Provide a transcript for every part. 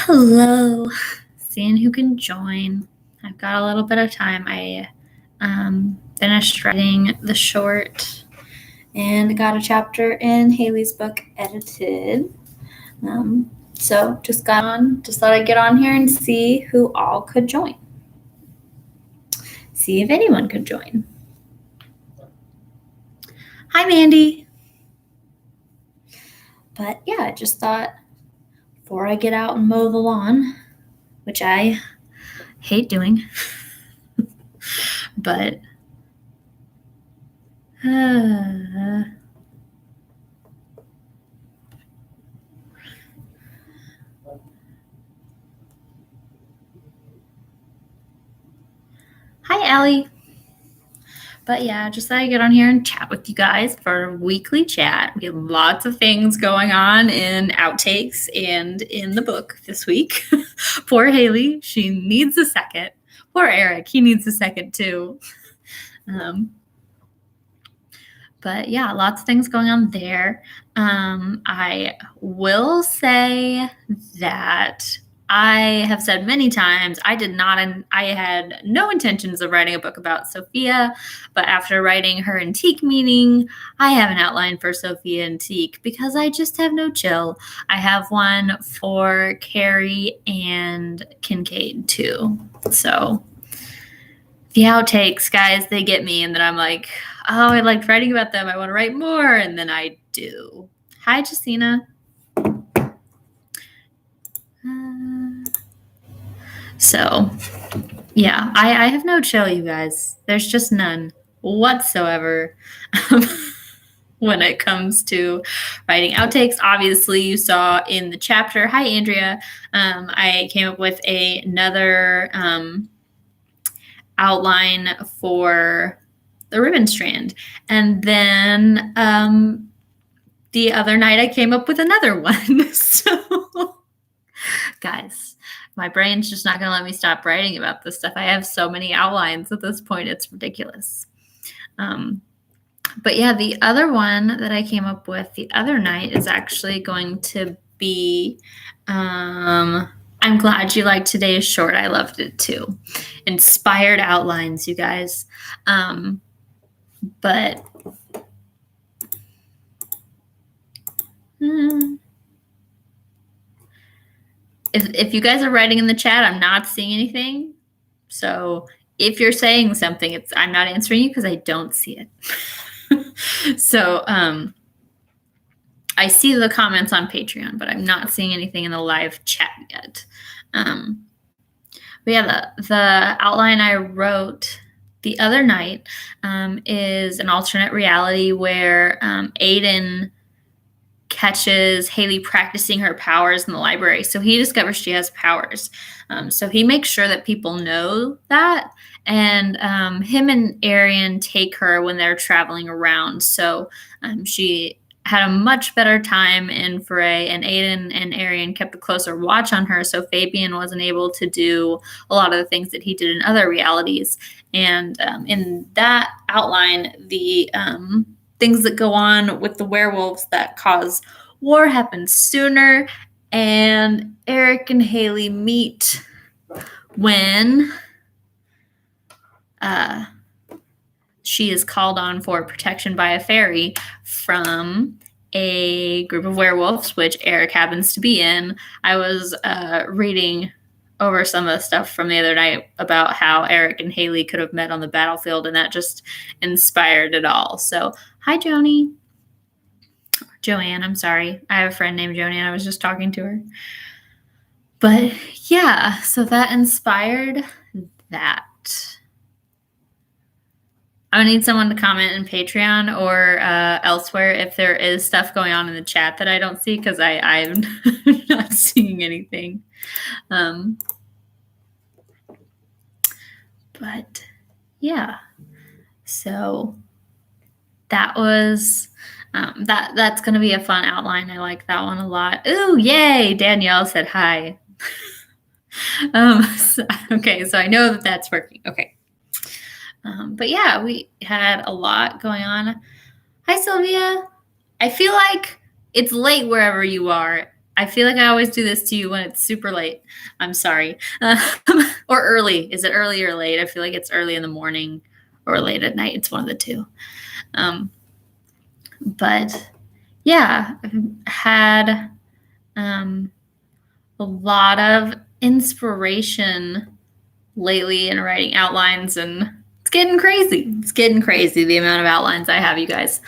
Hello. Seeing who can join. I've got a little bit of time. I finished writing the short and got a chapter in Haley's book edited. So just thought I'd get on here and see who all could join. See if anyone could join. Hi, Mandy. But yeah, I just thought before I get out and mow the lawn, which I hate doing, but hi, Allie. But yeah, just thought I'd get on here and chat with you guys for a weekly chat. We have lots of things going on in outtakes and in the book this week. Poor Haley, she needs a second. Poor Eric, he needs a second too. But yeah, lots of things going on there. I will say that I have said many times I had no intentions of writing a book about Sophia, but after writing her Antique meeting, I have an outline for Sophia Antique because I just have no chill. I have one for Carrie and Kincaid too. So the outtakes, guys, they get me, and then I'm like, oh, I liked writing about them. I want to write more, and then I do. Hi, Jacina. So, yeah, I have no chill, you guys. There's just none whatsoever when it comes to writing outtakes. Obviously, you saw in the chapter. Hi, Andrea. I came up with another outline for the ribbon strand. And then the other night I came up with another one. So, guys, my brain's just not going to let me stop writing about this stuff. I have so many outlines at this point. It's ridiculous. But yeah, the other one that I came up with the other night is actually going to be I'm glad you liked today's short. I loved it too. Inspired outlines, you guys. But if you guys are writing in the chat, I'm not seeing anything. So if you're saying something, I'm not answering you because I don't see it. So I see the comments on Patreon, but I'm not seeing anything in the live chat yet. But yeah, the outline I wrote the other night is an alternate reality where Aiden catches Haley practicing her powers in the library. So he discovers she has powers. So he makes sure that people know that. And him and Arian take her when they're traveling around. So she had a much better time in Foray, and Aiden and Arian kept a closer watch on her. So Fabian wasn't able to do a lot of the things that he did in other realities. And in that outline, the things that go on with the werewolves that cause war happen sooner. And Eric and Haley meet when she is called on for protection by a fairy from a group of werewolves, which Eric happens to be in. I was reading over some of the stuff from the other night about how Eric and Haley could have met on the battlefield, and that just inspired it all. So, hi, Joanne, I'm sorry. I have a friend named Joanne. I was just talking to her. But yeah, so that inspired that. I would need someone to comment in Patreon or elsewhere if there is stuff going on in the chat that I don't see, because I'm not seeing anything. But yeah, so that was that's going to be a fun outline. I like that one a lot. Ooh, yay! Danielle said hi. Okay, so I know that that's working. Okay. But yeah, we had a lot going on. Hi, Sylvia. I feel like it's late wherever you are. I feel like I always do this to you when it's super late. I'm sorry. Or early. Is it early or late? I feel like it's early in the morning or late at night. It's one of the two. But yeah, I've had a lot of inspiration lately in writing outlines, and it's getting crazy. It's getting crazy, the amount of outlines I have, you guys.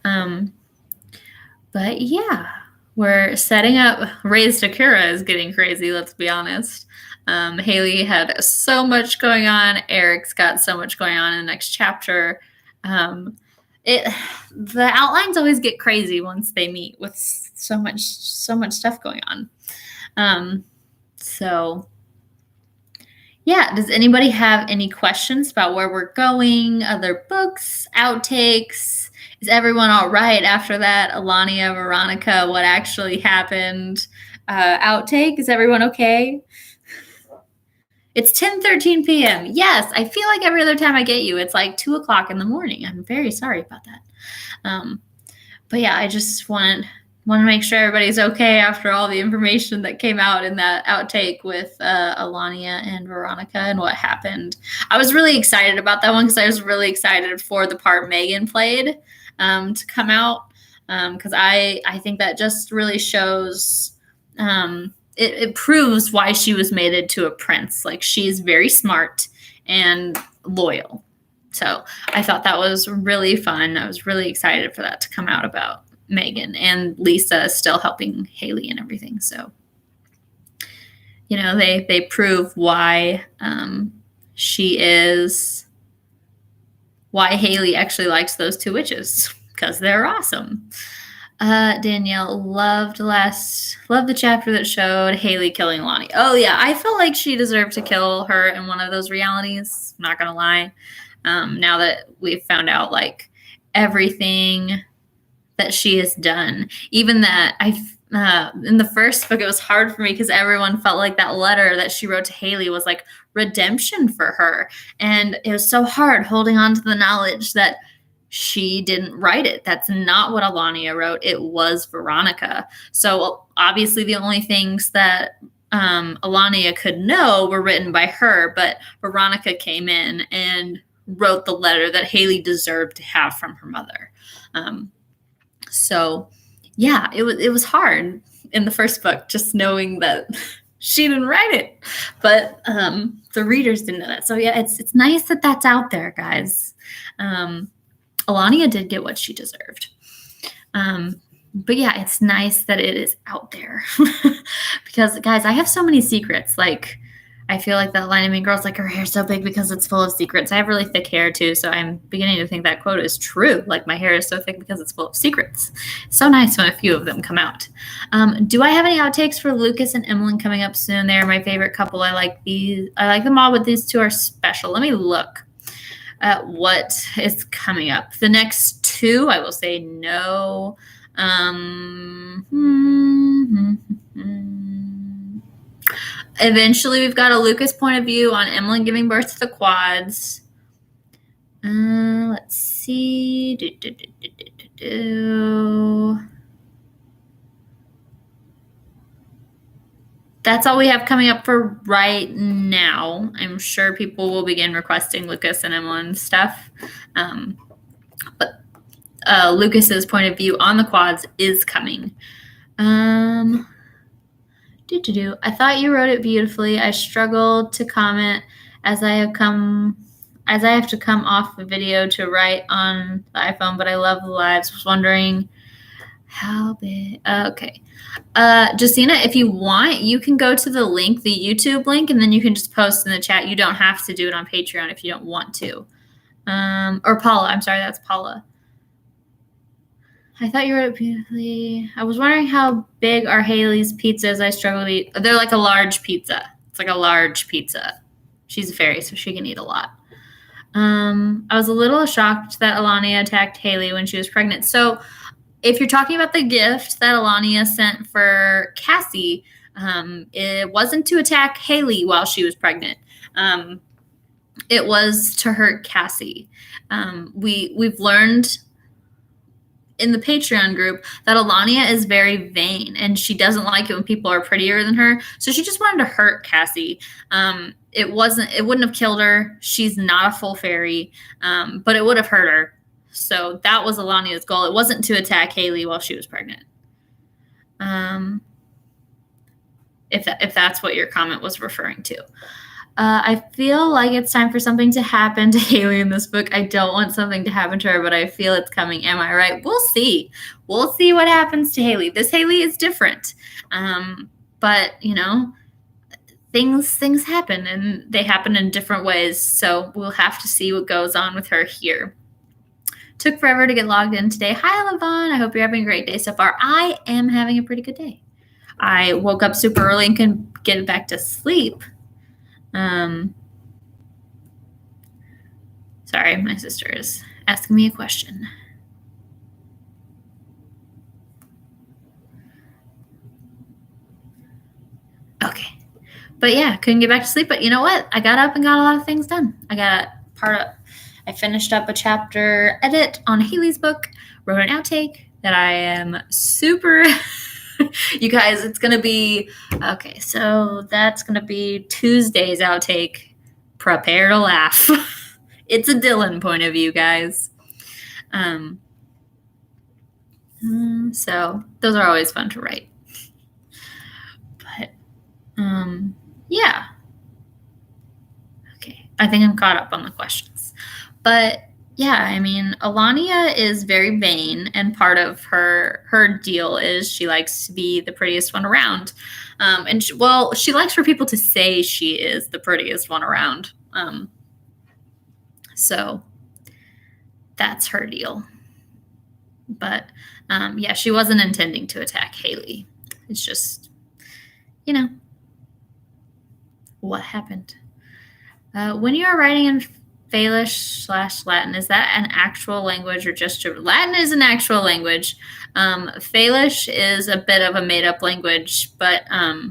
But yeah, we're setting up. Raised Akira is getting crazy, let's be honest. Haley had so much going on. Eric's got so much going on in the next chapter. The outlines always get crazy once they meet with so much stuff going on. So yeah, does anybody have any questions about where we're going, other books, outtakes? Is everyone all right after that? Alania, Veronica, what actually happened? Outtake, is everyone okay? It's 10:13 p.m. Yes, I feel like every other time I get you, it's like 2 o'clock in the morning. I'm very sorry about that. But yeah, I just want to make sure everybody's okay after all the information that came out in that outtake with Alania and Veronica and what happened. I was really excited about that one because I was really excited for the part Megan played to come out because I think that just really shows it proves why she was mated to a prince. Like, she's very smart and loyal. So I thought that was really fun. I was really excited for that to come out about Megan, and Lisa still helping Haley and everything. So, you know, they prove why why Haley actually likes those two witches, because they're awesome. Danielle loved the chapter that showed Haley killing Lonnie. Oh yeah, I felt like she deserved to kill her in one of those realities. I'm not gonna lie. Now that we've found out like everything that she has done, even that in the first book, it was hard for me because everyone felt like that letter that she wrote to Haley was like redemption for her, and it was so hard holding on to the knowledge that she didn't write it. That's not what Alania wrote. It was Veronica. So obviously the only things that Alania could know were written by her, but Veronica came in and wrote the letter that Haley deserved to have from her mother. So yeah, it was hard in the first book, just knowing that she didn't write it, but the readers didn't know that. So yeah, it's nice that that's out there, guys. Alania did get what she deserved. But yeah, it's nice that it is out there because, guys, I have so many secrets. Like, I feel like that line of Mean Girls, like, her hair's so big because it's full of secrets. I have really thick hair too, so I'm beginning to think that quote is true. Like, my hair is so thick because it's full of secrets. It's so nice when a few of them come out. Do I have any outtakes for Lucas and Emlyn coming up soon? They're my favorite couple. I like them all, but these two are special. Let me look at what is coming up. The next two, I will say no. Eventually, we've got a Lucas point of view on Emlyn giving birth to the quads. Let's see. That's all we have coming up for right now. I'm sure people will begin requesting Lucas and Emlyn stuff. But Lucas's point of view on the quads is coming. I thought you wrote it beautifully. I struggled to comment as I have to come off the video to write on the iPhone, but I love the lives. Was wondering how big. Okay. Justina, if you want, you can go to the link, the YouTube link, and then you can just post in the chat. You don't have to do it on Patreon if you don't want to. Or Paula. I'm sorry, that's Paula. I thought you wrote it beautifully. I was wondering how big are Haley's pizzas. I struggle to eat. They're like a large pizza. It's like a large pizza. She's a fairy, so she can eat a lot. I was a little shocked that Alania attacked Haley when she was pregnant. So if you're talking about the gift that Alania sent for Cassie, it wasn't to attack Haley while she was pregnant. It was to hurt Cassie. We've learned in the Patreon group that Alania is very vain and she doesn't like it when people are prettier than her. So she just wanted to hurt Cassie. It wouldn't have killed her. She's not a full fairy, but it would have hurt her. So that was Alania's goal. It wasn't to attack Haley while she was pregnant. If that's what your comment was referring to. I feel like it's time for something to happen to Haley in this book. I don't want something to happen to her, but I feel it's coming. Am I right? We'll see. We'll see what happens to Haley. This Haley is different. But, you know, things happen, and they happen in different ways. So we'll have to see what goes on with her here. Took forever to get logged in today. Hi, Levon. I hope you're having a great day so far. I am having a pretty good day. I woke up super early and couldn't get back to sleep. Sorry, my sister is asking me a question. Okay. But yeah, couldn't get back to sleep. But you know what? I got up and got a lot of things done. I finished up a chapter edit on Haley's book, wrote an outtake that I am super... You guys, it's going to be... Okay, so that's going to be Tuesday's outtake. Prepare to laugh. It's a Dylan point of view, guys. So those are always fun to write. But, yeah. Okay, I think I'm caught up on the questions. But yeah, I mean, Alania is very vain, and part of her deal is she likes to be the prettiest one around. And she likes for people to say she is the prettiest one around. So that's her deal. But yeah, she wasn't intending to attack Haley. It's just, you know, what happened. When you are writing in Falish/Latin, is that an actual language or just Latin is an actual language. Falish is a bit of a made-up language, but I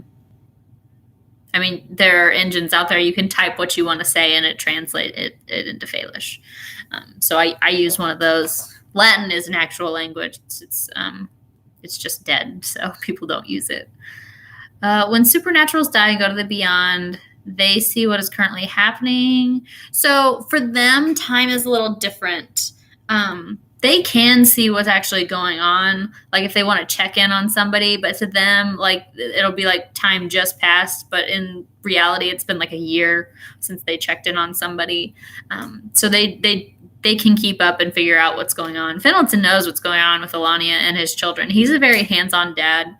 mean, there are engines out there. You can type what you want to say and it translates it into Falish. So I use one of those. Latin is an actual language. It's just dead, so people don't use it. When supernaturals die and go to the beyond, they see what is currently happening. So for them, time is a little different. They can see what's actually going on, like if they want to check in on somebody, but to them, like it'll be like time just passed, but in reality, it's been like a year since they checked in on somebody. So they can keep up and figure out what's going on. Fenelton knows what's going on with Alania and his children. He's a very hands-on dad.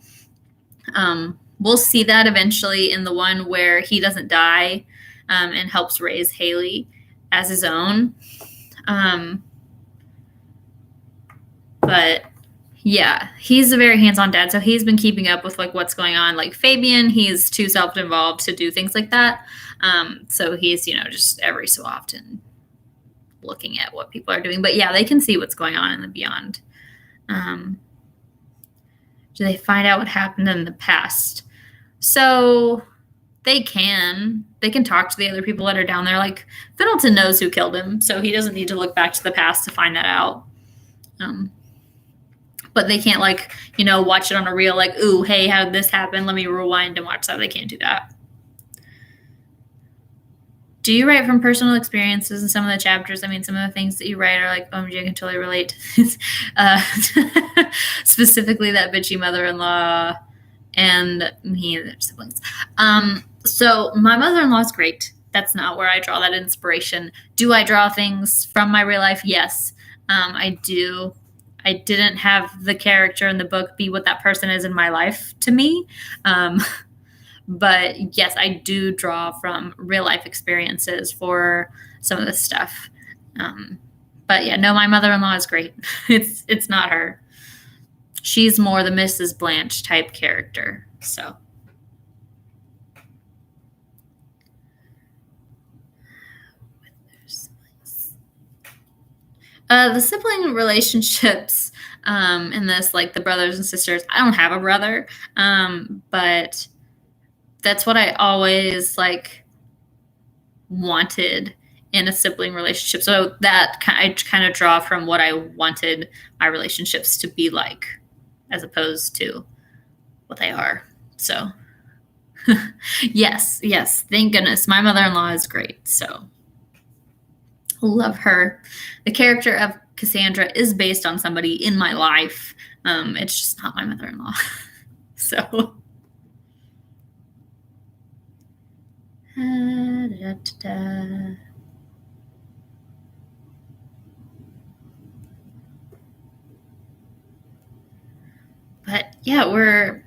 We'll see that eventually in the one where he doesn't die and helps raise Haley as his own. But yeah, he's a very hands-on dad, so he's been keeping up with like what's going on. Like Fabian, he's too self-involved to do things like that. So he's, just every so often looking at what people are doing. But yeah, they can see what's going on in the beyond. Do they find out what happened in the past? So they can talk to the other people that are down there. Like Fenelton knows who killed him, so he doesn't need to look back to the past to find that out. But they can't watch it on a reel like, ooh, hey, how did this happen? Let me rewind and watch that. They can't do that. Do you write from personal experiences in some of the chapters? I mean, some of the things that you write are like, OMG, I can totally relate. Specifically that bitchy mother-in-law and me and their siblings. So my mother-in-law is great. That's not where I draw that inspiration. Do I draw things from my real life? Yes, I do. I didn't have the character in the book be what that person is in my life to me. But yes, I do draw from real life experiences for some of this stuff. But yeah, no, my mother-in-law is great. It's not her. She's more the Mrs. Blanche type character. So. The sibling relationships in this, like the brothers and sisters, I don't have a brother, but that's what I always wanted in a sibling relationship. So that I kind of draw from what I wanted my relationships to be like, as opposed to what they are. So yes, thank goodness. My mother-in-law is great. So love her. The character of Cassandra is based on somebody in my life. It's just not my mother-in-law. So but yeah, we're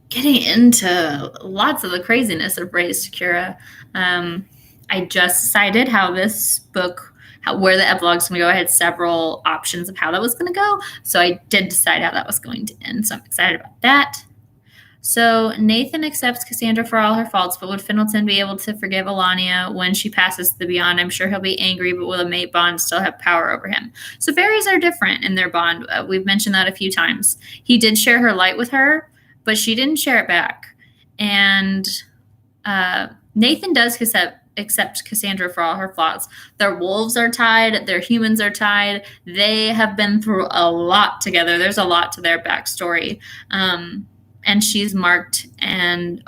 getting into lots of the craziness of Raised to Cura. I just decided how this book, where the epilogue's going to go. I had several options of how that was going to go. So I did decide how that was going to end. So I'm excited about that. So Nathan accepts Cassandra for all her faults, but would Findleton be able to forgive Alania when she passes the beyond? I'm sure he'll be angry, but will a mate bond still have power over him? So fairies are different in their bond. We've mentioned that a few times. He did share her light with her, but she didn't share it back. And Nathan does accept Cassandra for all her flaws. Their wolves are tied. Their humans are tied. They have been through a lot together. There's a lot to their backstory. And she's marked and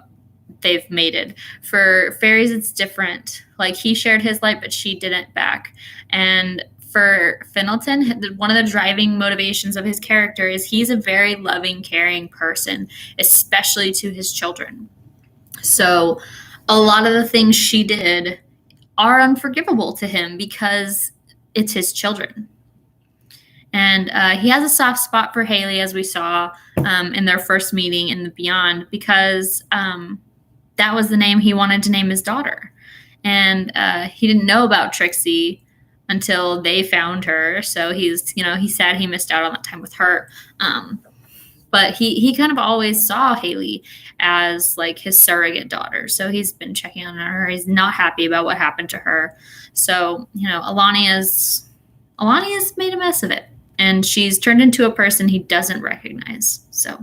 they've mated. For fairies, it's different. Like he shared his light, but she didn't back. And for Findleton, one of the driving motivations of his character is he's a very loving, caring person, especially to his children. So a lot of the things she did are unforgivable to him because it's his children. And he has a soft spot for Haley, as we saw in their first meeting in the Beyond, because that was the name he wanted to name his daughter. And he didn't know about Trixie until they found her. So he's sad he missed out on that time with her. But he kind of always saw Haley as like his surrogate daughter. So he's been checking on her. He's not happy about what happened to her. So, Alania's made a mess of it. And she's turned into a person he doesn't recognize. So,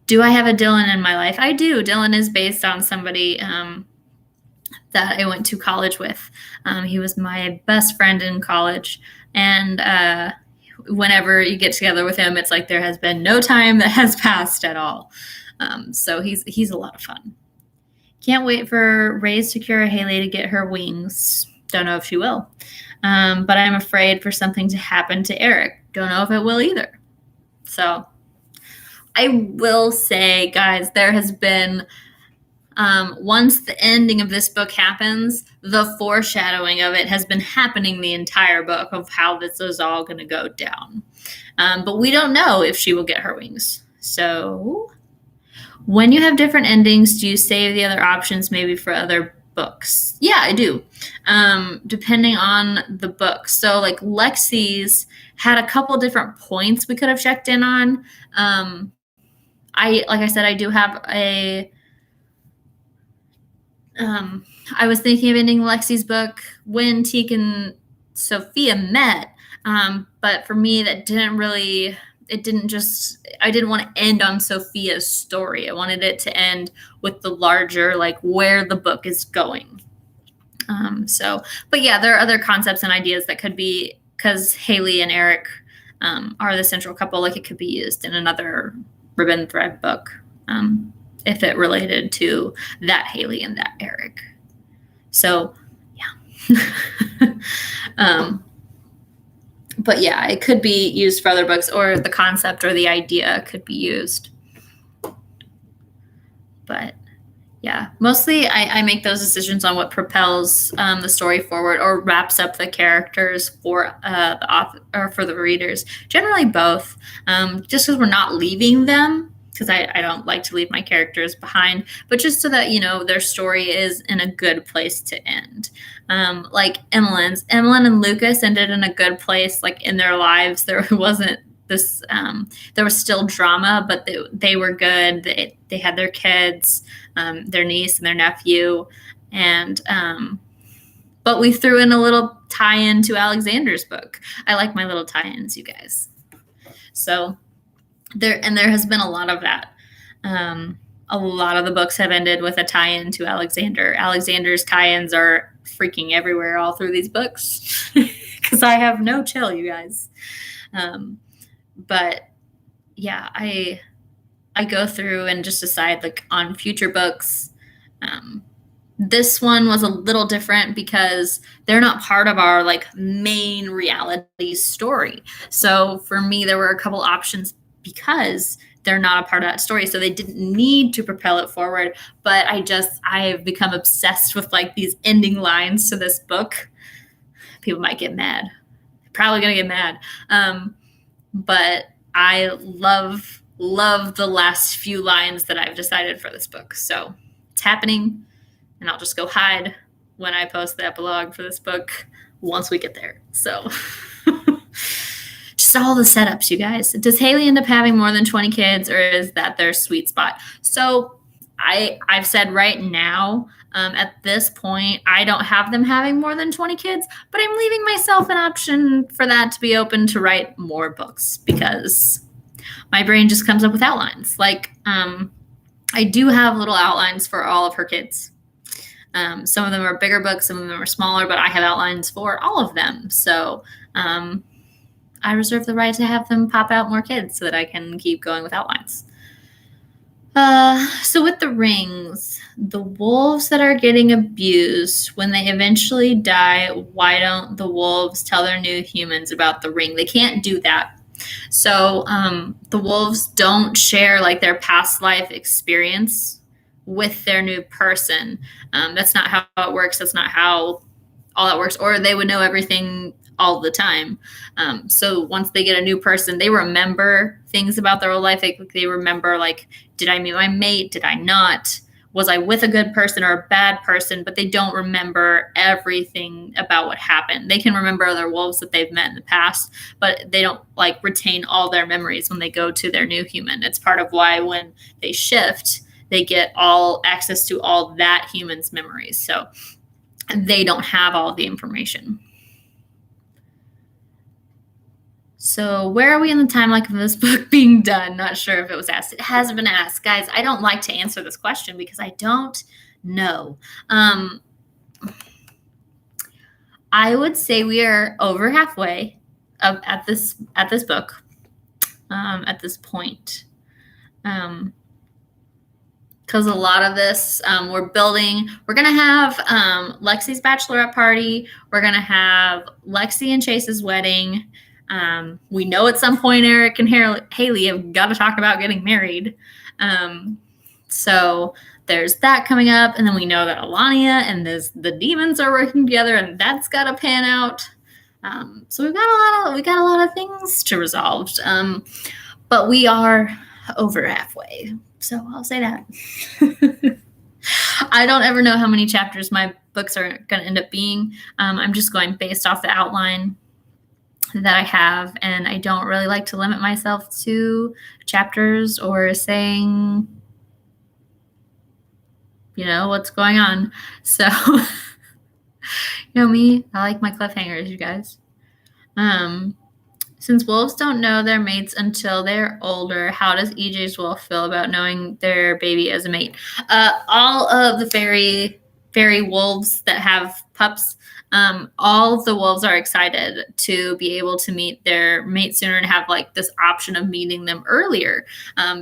do I have a Dylan in my life? I do. Dylan is based on somebody that I went to college with. He was my best friend in college. And whenever you get together with him, it's like there has been no time that has passed at all. So he's a lot of fun. Can't wait for Raised to Cura Haley to get her wings. Don't know if she will. But I'm afraid for something to happen to Eric. Don't know if it will either. So I will say, guys, there has been, once the ending of this book happens, the foreshadowing of it has been happening the entire book of how this is all going to go down. But we don't know if she will get her wings. So when you have different endings, do you save the other options maybe for other books? Yeah, I do. Depending on the book. So like Lexi's had a couple different points we could have checked in on. Like I said, I do have I was thinking of ending Lexi's book when Teak and Sophia met. But for me, that didn't really, I didn't want to end on Sophia's story. I wanted it to end with the larger, like where the book is going. But yeah, there are other concepts and ideas that could be, because Haley and Eric are the central couple, like it could be used in another Ribbon Thread book if it related to that Haley and that Eric. So yeah. But yeah, it could be used for other books, or the concept or the idea could be used. But yeah, mostly I make those decisions on what propels the story forward or wraps up the characters for the author or for the readers. Generally both, just because we're not leaving them, because I don't like to leave my characters behind, but just so that, their story is in a good place to end. Like Emmeline and Lucas ended in a good place, like in their lives. There wasn't this, there was still drama, but they were good. They had their kids, their niece and their nephew. And, but we threw in a little tie-in to Alexander's book. I like my little tie-ins, you guys. So there has been a lot of that. a lot of the books have ended with a tie-in to Alexander. Alexander's tie-ins are freaking everywhere all through these books because I have no chill, you guys. But yeah, I go through and just decide like on future books. This one was a little different because they're not part of our like main reality story. So for me, there were a couple options because they're not a part of that story. So they didn't need to propel it forward. But I've become obsessed with like these ending lines to this book. People might get mad. Probably going to get mad. But I love the last few lines that I've decided for this book. So it's happening. And I'll just go hide when I post the epilogue for this book once we get there. So just all the setups, you guys. Does Haley end up having more than 20 kids, or is that their sweet spot? So I've said right now, at this point, I don't have them having more than 20 kids, but I'm leaving myself an option for that to be open to write more books because my brain just comes up with outlines. Like, I do have little outlines for all of her kids. Some of them are bigger books, some of them are smaller, but I have outlines for all of them. So I reserve the right to have them pop out more kids so that I can keep going with outlines. So with the rings, the wolves that are getting abused, when they eventually die, why don't the wolves tell their new humans about the ring? They can't do that. So the wolves don't share like their past life experience with their new person. That's not how it works. That's not how all that works. Or they would know everything all the time. So once they get a new person, they remember things about their old life. They remember, like, did I meet my mate? Did I not? Was I with a good person or a bad person? But they don't remember everything about what happened. They can remember other wolves that they've met in the past, but they don't like retain all their memories when they go to their new human. It's part of why when they shift, they get all access to all that human's memories. So they don't have all the information. So where are we in the timeline of this book being done? Not sure if it was asked. It has been asked. Guys, I don't like to answer this question because I don't know. I would say we are over halfway at this book at this point. Because a lot of this we're building. We're going to have Lexi's bachelorette party. We're going to have Lexi and Chase's wedding. We know at some point Eric and Haley have got to talk about getting married. So there's that coming up. And then we know that Alania and the demons are working together, and that's got to pan out. So we got a lot of things to resolve. But we are over halfway. So I'll say that. I don't ever know how many chapters my books are going to end up being. I'm just going based off the outline that I have, and I don't really like to limit myself to chapters or saying, what's going on. So, me, I like my cliffhangers, you guys. Since wolves don't know their mates until they're older, how does EJ's wolf feel about knowing their baby as a mate? All of the fairy wolves that have pups, all of the wolves are excited to be able to meet their mate sooner and have like this option of meeting them earlier,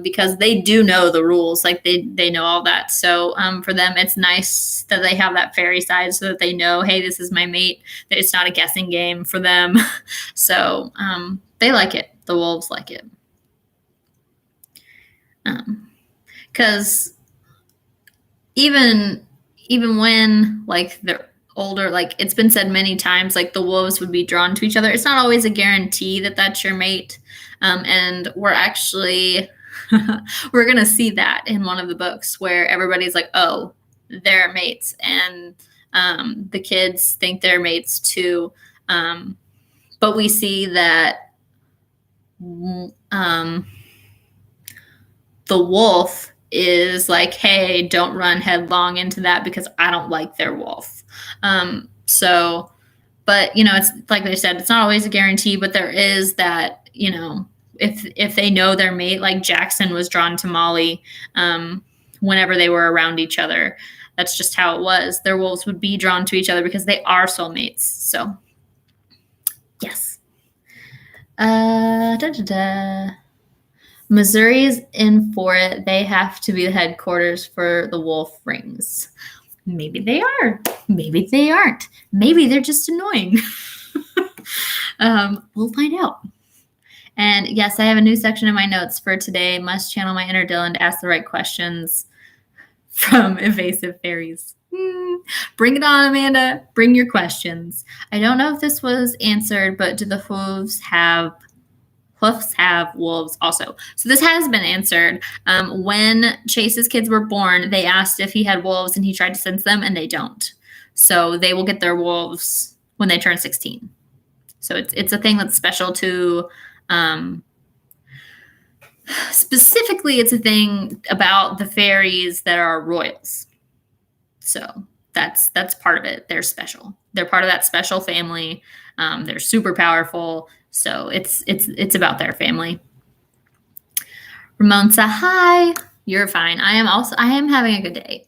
because they do know the rules, like they know all that. So for them, it's nice that they have that fairy side so that they know, hey, this is my mate, that it's not a guessing game for them. So they like it. The wolves like it. Because even when like they're older, like it's been said many times, like the wolves would be drawn to each other. It's not always a guarantee that that's your mate. And we're actually, we're going to see that in one of the books where everybody's like, oh, they're mates. And the kids think they're mates too. But we see that the wolf is like, hey, don't run headlong into that because I don't like their wolf. So, but it's like they said, it's not always a guarantee, but there is that, if they know their mate, like Jackson was drawn to Molly, whenever they were around each other. That's just how it was. Their wolves would be drawn to each other because they are soulmates. So, yes. Missouri is in for it. They have to be the headquarters for the wolf rings. Maybe they are. Maybe they aren't. Maybe they're just annoying. We'll find out. And yes, I have a new section in my notes for today. Must channel my inner Dylan to ask the right questions from evasive fairies. Bring it on, Amanda. Bring your questions. I don't know if this was answered, but do the hoofs have wolves also? So this has been answered. When Chase's kids were born, they asked if he had wolves, and he tried to sense them, and they don't. So they will get their wolves when they turn 16. So it's a thing that's special to, specifically, it's a thing about the fairies that are royals. So that's part of it. They're special. They're part of that special family. They're super powerful. So it's about their family. Ramon said, hi. You're fine. I am having a good day.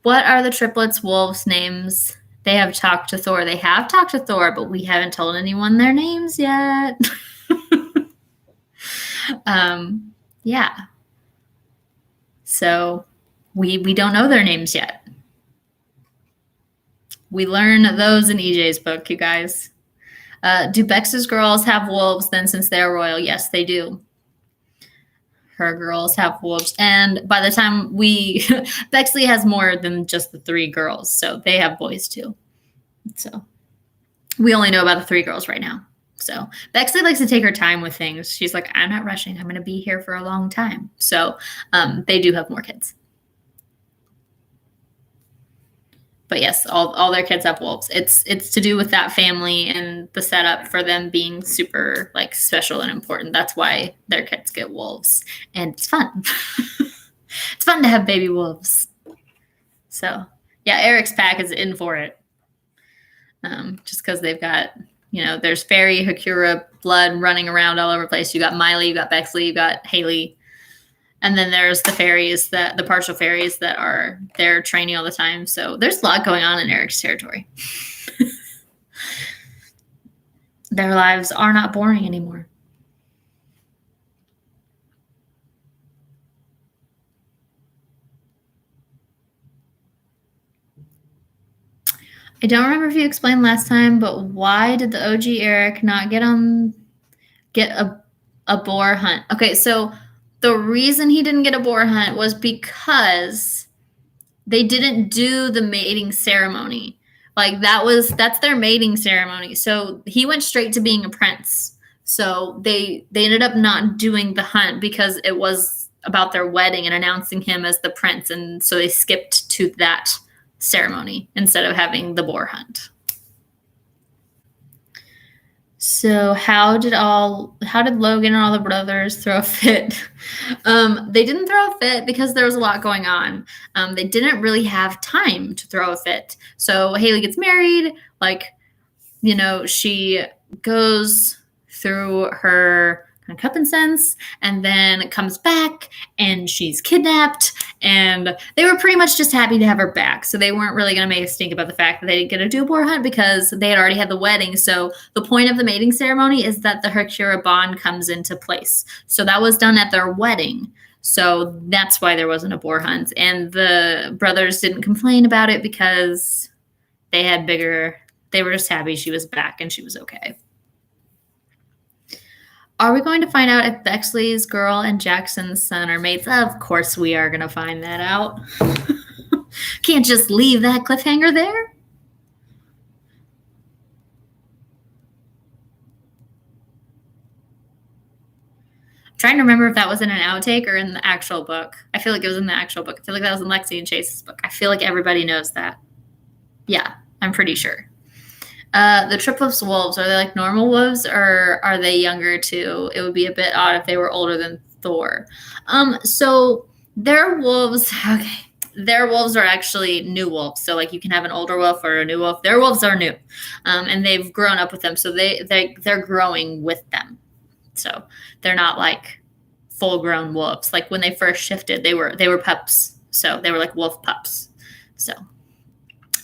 What are the triplets' wolves' names? They have talked to Thor. They have talked to Thor, but we haven't told anyone their names yet. Yeah. So we don't know their names yet. We learn those in EJ's book, you guys. Do Bex's girls have wolves then since they're royal? Yes, they do. Her girls have wolves. And by the time Bexley has more than just the 3 girls. So they have boys too. So we only know about the 3 girls right now. So Bexley likes to take her time with things. She's like, I'm not rushing. I'm going to be here for a long time. So they do have more kids. But yes, all their kids have wolves. It's to do with that family and the setup for them being super like special and important. That's why their kids get wolves. And it's fun. It's fun to have baby wolves. So yeah, Eric's pack is in for it. Just because they've got, there's Fairy, Hakura, blood running around all over the place. You got Miley, you got Bexley, you got Haley. And then there's the fairies, the partial fairies that are there training all the time. So there's a lot going on in Eric's territory. Their lives are not boring anymore. I don't remember if you explained last time, but why did the OG Eric not get a boar hunt? Okay, so the reason he didn't get a boar hunt was because they didn't do the mating ceremony. Like that's their mating ceremony. So he went straight to being a prince. So they ended up not doing the hunt because it was about their wedding and announcing him as the prince. And so they skipped to that ceremony instead of having the boar hunt. So how did Logan and all the brothers throw a fit? They didn't throw a fit because there was a lot going on. They didn't really have time to throw a fit. So Haley gets married, she goes through her cup and sense, and then comes back and she's kidnapped, and they were pretty much just happy to have her back. So they weren't really going to make a stink about the fact that they didn't get to do a boar hunt because they had already had the wedding. So the point of the mating ceremony is that the Hakura bond comes into place. So that was done at their wedding. So that's why there wasn't a boar hunt. And the brothers didn't complain about it because they were just happy she was back and she was okay. Are we going to find out if Bexley's girl and Jackson's son are mates? Of course we are going to find that out. Can't just leave that cliffhanger there. I'm trying to remember if that was in an outtake or in the actual book. I feel like it was in the actual book. I feel like that was in Lexi and Chase's book. I feel like everybody knows that. Yeah, I'm pretty sure. The triplets wolves, are they like normal wolves or are they younger too? It would be a bit odd if they were older than Thor. So their wolves, okay, their wolves are actually new wolves. So like you can have an older wolf or a new wolf. Their wolves are new, and they've grown up with them. So they're growing with them. So they're not like full-grown wolves. Like when they first shifted, they were pups. So they were like wolf pups. So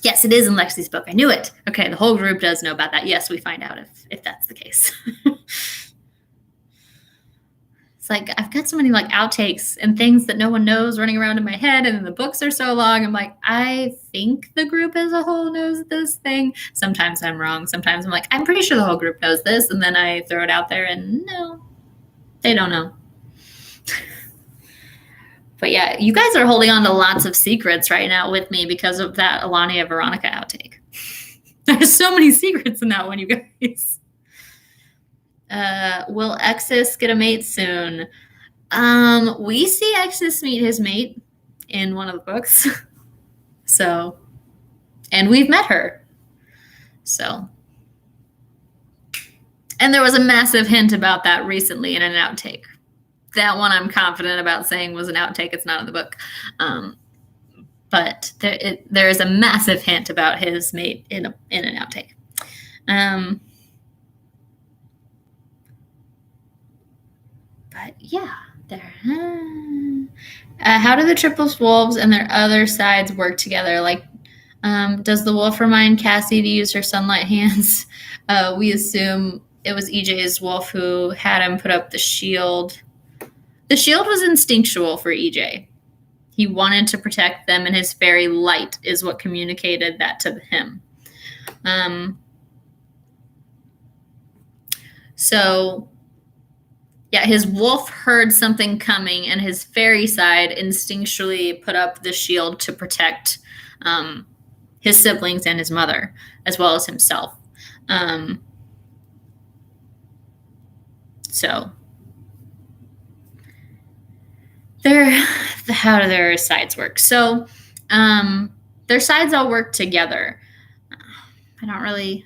yes, it is in Lexi's book. I knew it. Okay, the whole group does know about that. Yes, we find out if that's the case. It's like I've got so many like outtakes and things that no one knows running around in my head, and then the books are so long. I'm like, I think the group as a whole knows this thing. Sometimes I'm wrong. Sometimes I'm like, I'm pretty sure the whole group knows this, and then I throw it out there, and no, they don't know. But yeah, you guys are holding on to lots of secrets right now with me because of that Alania Veronica outtake. There's so many secrets in that one, you guys. Will Exus get a mate soon? We see Exus meet his mate in one of the books. So, and we've met her. So, and there was a massive hint about that recently in an outtake. That one I'm confident about saying was an outtake. It's not in the book. But there is a massive hint about his mate in an outtake. But yeah, there. How do the Triplets wolves and their other sides work together? Like, does the wolf remind Cassie to use her sunlight hands? We assume it was EJ's wolf who had him put up the shield. The shield was instinctual for EJ. He wanted to protect them, and his fairy light is what communicated that to him. So, yeah, his wolf heard something coming, and his fairy side instinctually put up the shield to protect his siblings and his mother, as well as himself. So, how do their sides work? So, their sides all work together. I don't really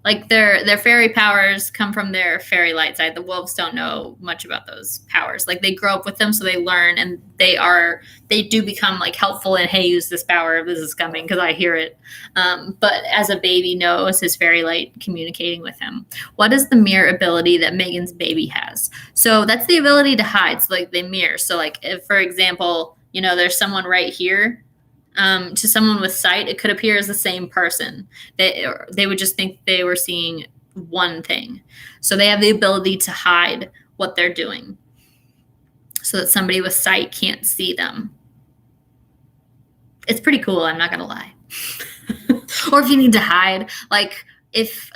like their fairy powers come from their fairy light side. The wolves don't know much about those powers. Like they grow up with them, so they learn, and they do become like helpful and hey, use this power. This is coming because I hear it. But as a baby knows his fairy light communicating with him. What is the mirror ability that Megan's baby has? So that's the ability to hide. So like they mirror. So like if, for example, there's someone right here. To someone with sight, it could appear as the same person. They would just think they were seeing one thing. So they have the ability to hide what they're doing so that somebody with sight can't see them. It's pretty cool, I'm not going to lie. Or if you need to hide, like if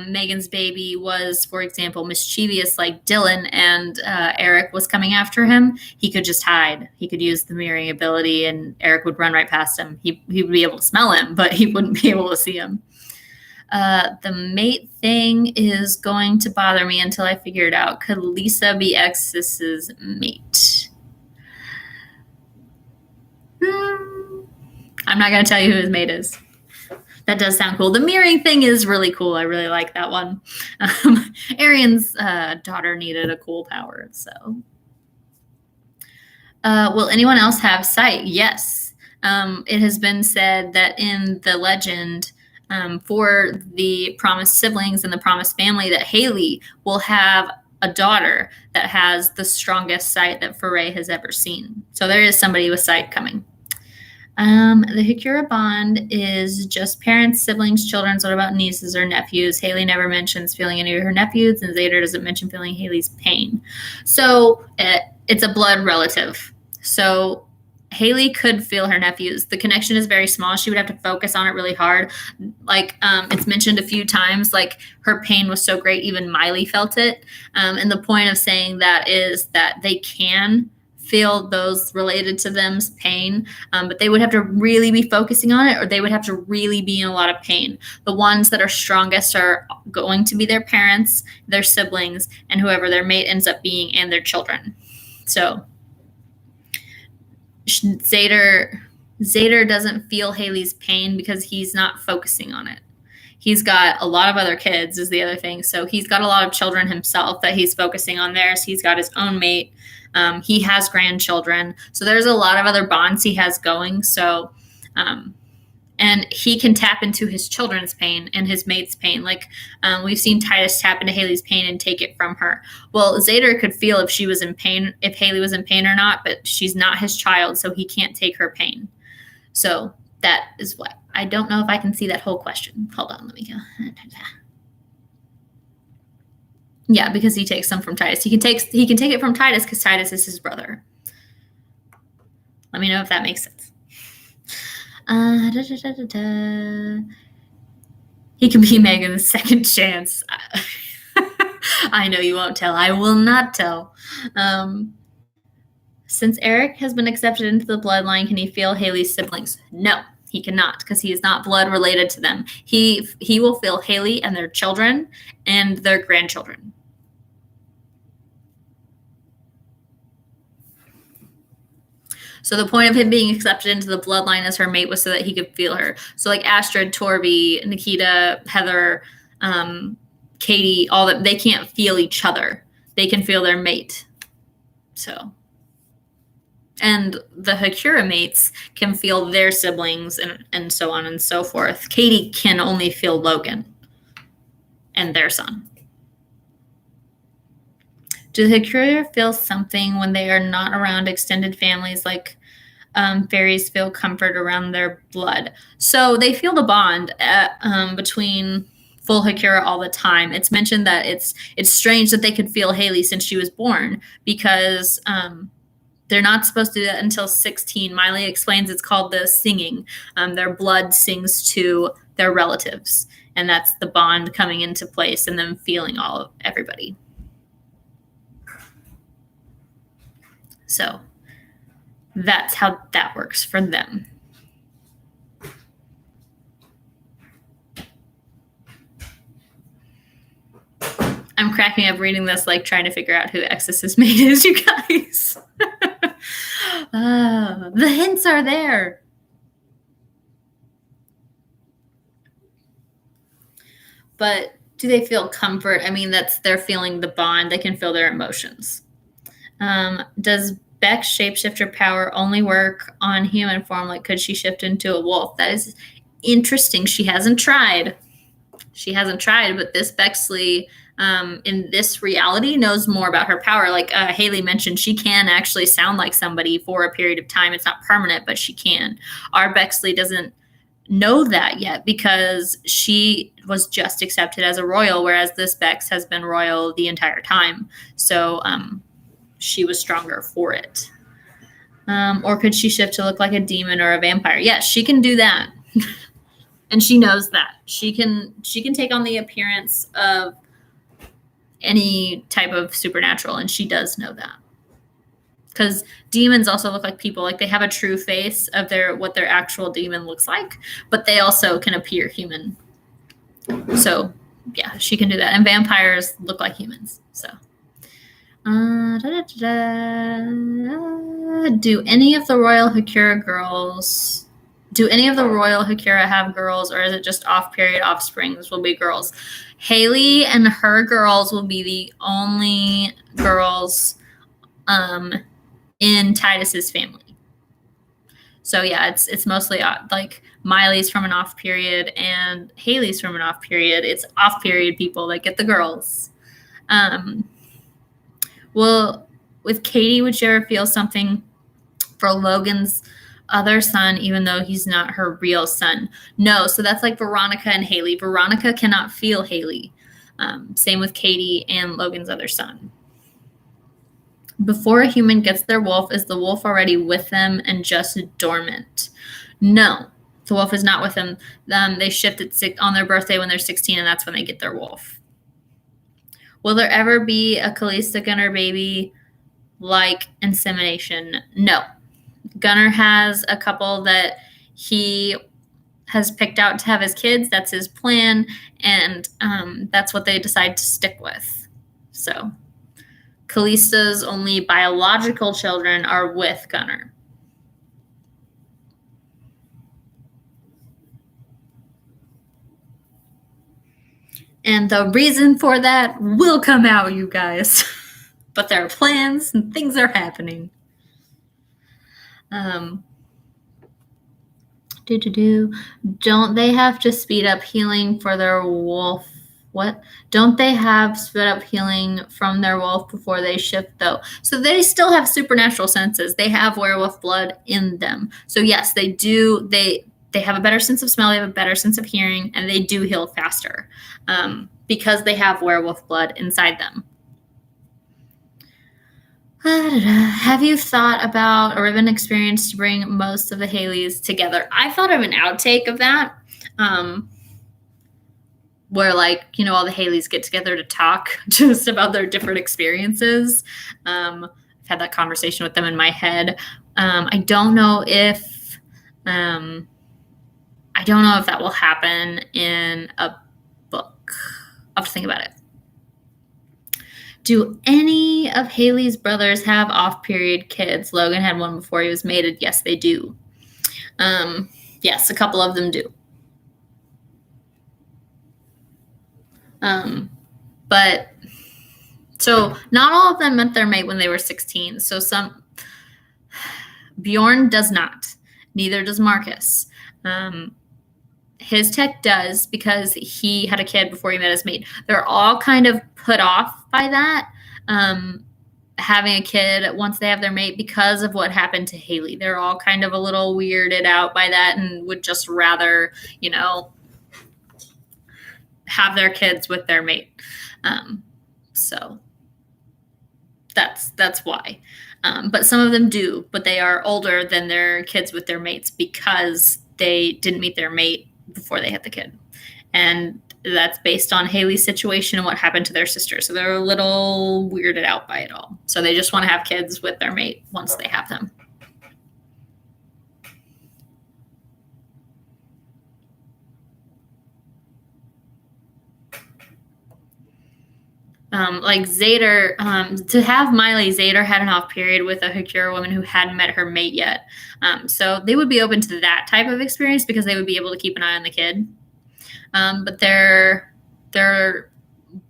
Megan's baby was, for example, mischievous like Dylan and Eric was coming after him, he could just hide. He could use the mirroring ability and Eric would run right past him. He would be able to smell him, but he wouldn't be able to see him. The mate thing is going to bother me until I figure it out. Could Lisa be Exus's mate? I'm not going to tell you who his mate is. That does sound cool. The mirroring thing is really cool. I really like that one. Arian's daughter needed a cool power. So, will anyone else have sight? Yes. It has been said that in the legend for the promised siblings and the promised family that Haley will have a daughter that has the strongest sight that Foray has ever seen. So there is somebody with sight coming. The Hikura bond is just parents, siblings, children. What about nieces or nephews? Haley never mentions feeling any of her nephews, and Xander doesn't mention feeling Haley's pain. So it's a blood relative. So Haley could feel her nephews. The connection is very small. She would have to focus on it really hard. Like it's mentioned a few times, like her pain was so great, even Miley felt it. And the point of saying that is that they can feel those related to them's pain, but they would have to really be focusing on it, or they would have to really be in a lot of pain. The ones that are strongest are going to be their parents, their siblings, and whoever their mate ends up being, and their children. So Xander doesn't feel Haley's pain because he's not focusing on it. He's got a lot of other kids is the other thing. So he's got a lot of children himself that he's focusing on theirs. He's got his own mate. He has grandchildren. So there's a lot of other bonds he has going. So and he can tap into his children's pain and his mate's pain. Like we've seen Titus tap into Haley's pain and take it from her. Well, Xander could feel if she was in pain, if Haley was in pain or not, but she's not his child, so he can't take her pain. So that is what I don't know if I can see that whole question. Hold on, let me go. Yeah, because he takes some from Titus. He can take it from Titus because Titus is his brother. Let me know if that makes sense. He can be Megan's second chance. I know you won't tell. I will not tell. Since Eric has been accepted into the bloodline, can he feel Haley's siblings? No, he cannot, because he is not blood related to them. He will feel Haley and their children and their grandchildren. So the point of him being accepted into the bloodline as her mate was so that he could feel her. So like Astrid, Torby, Nikita, Heather, Katie, all that, they can't feel each other. They can feel their mate. So, and the Hakura mates can feel their siblings and so on and so forth. Katie can only feel Logan and their son. Do the Hakura feel something when they are not around extended families like fairies feel comfort around their blood? So they feel the bond between full Hakura all the time. It's mentioned that it's strange that they could feel Haley since she was born because they're not supposed to do that until 16. Miley explains it's called the singing. Their blood sings to their relatives, and that's the bond coming into place and them feeling all of everybody. So that's how that works for them. I'm cracking up reading this, like trying to figure out who Exodus' mate is, you guys. The hints are there. But do they feel comfort? I mean, they're feeling the bond. They can feel their emotions. Does Beck's shapeshifter power only work on human form? Like, could she shift into a wolf? That is interesting. She hasn't tried, but this Bexley in this reality knows more about her power. Like Haley mentioned, she can actually sound like somebody for a period of time. It's not permanent, but she can. Our Bexley doesn't know that yet because she was just accepted as a royal, whereas this Bex has been royal the entire time. So she was stronger for it. Or could she shift to look like a demon or a vampire? Yes, she can do that. And she knows that. She can take on the appearance of any type of supernatural, and she does know that. Because demons also look like people. Like, they have a true face of what their actual demon looks like, but they also can appear human. So, yeah, she can do that. And vampires look like humans. So, do any of the Royal Hakura have girls, or is it just off-period offsprings will be girls? Haley and her girls will be the only girls in Titus's family. So yeah, it's mostly like Miley's from an off period and Haley's from an off period. It's off period people that get the girls. Well, with Katie, would you ever feel something for Logan's other son, even though he's not her real son? No. So that's like Veronica and Haley. Veronica cannot feel Haley. Same with Katie and Logan's other son. Before a human gets their wolf, is the wolf already with them and just dormant? No, the wolf is not with them. They shift it on their birthday when they're 16, and that's when they get their wolf. Will there ever be a Kalista Gunnar baby like insemination? No. Gunnar has a couple that he has picked out to have as kids. That's his plan, and that's what they decide to stick with. So Kalista's only biological children are with Gunnar. And the reason for that will come out, you guys. But there are plans and things are happening. Don't they have to speed up healing for their wolf? What? Don't they have sped up healing from their wolf before they shift, though? So they still have supernatural senses. They have werewolf blood in them. So yes, they do. They have a better sense of smell. They have a better sense of hearing, and they do heal faster because they have werewolf blood inside them. Have you thought about or been experienced to bring most of the Haleys together? I thought of an outtake of that, where all the Haleys get together to talk just about their different experiences. I've had that conversation with them in my head. I don't know if that will happen in a book. I'll have to think about it. Do any of Haley's brothers have off-period kids? Logan had one before he was mated. Yes, they do. Yes, a couple of them do. But so not all of them met their mate when they were 16. So Bjorn does not. Neither does Marcus. His tech does because he had a kid before he met his mate. They're all kind of put off by that, having a kid once they have their mate because of what happened to Haley. They're all kind of a little weirded out by that and would just rather, have their kids with their mate. So that's why. But some of them do, but they are older than their kids with their mates because they didn't meet their mate before they had the kid. And that's based on Haley's situation and what happened to their sister. So they're a little weirded out by it all. So they just want to have kids with their mate once they have them. Like Zader, to have Miley, Zader had an off period with a Hakura woman who hadn't met her mate yet. So they would be open to that type of experience because they would be able to keep an eye on the kid. But they're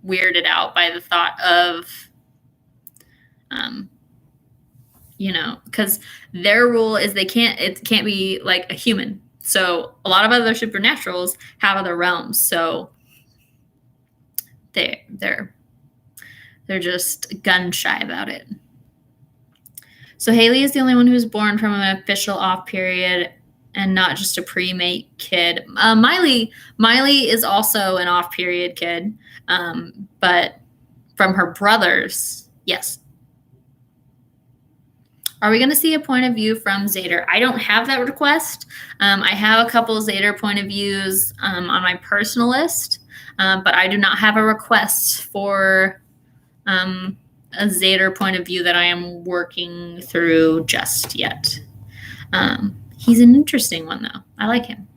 weirded out by the thought of, because their rule is it can't be like a human. So a lot of other supernaturals have other realms. So they're just gun shy about it. So Haley is the only one who's born from an official off period and not just a pre-mate kid. Miley is also an off period kid, but from her brothers, yes. Are we going to see a point of view from Zader? I don't have that request. I have a couple Zader point of views on my personal list, but I do not have a request for a Zader point of view that I am working through just yet. He's an interesting one, though. I like him.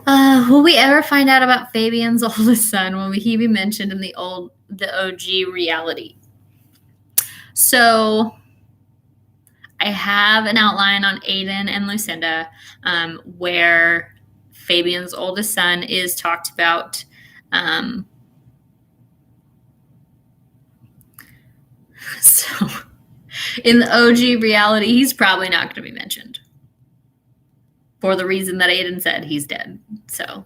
Will we ever find out about Fabian's oldest son? Will he be mentioned in the OG reality? So I have an outline on Aiden and Lucinda where Fabian's oldest son is talked about. So in the OG reality, he's probably not going to be mentioned for the reason that Aiden said he's dead. So,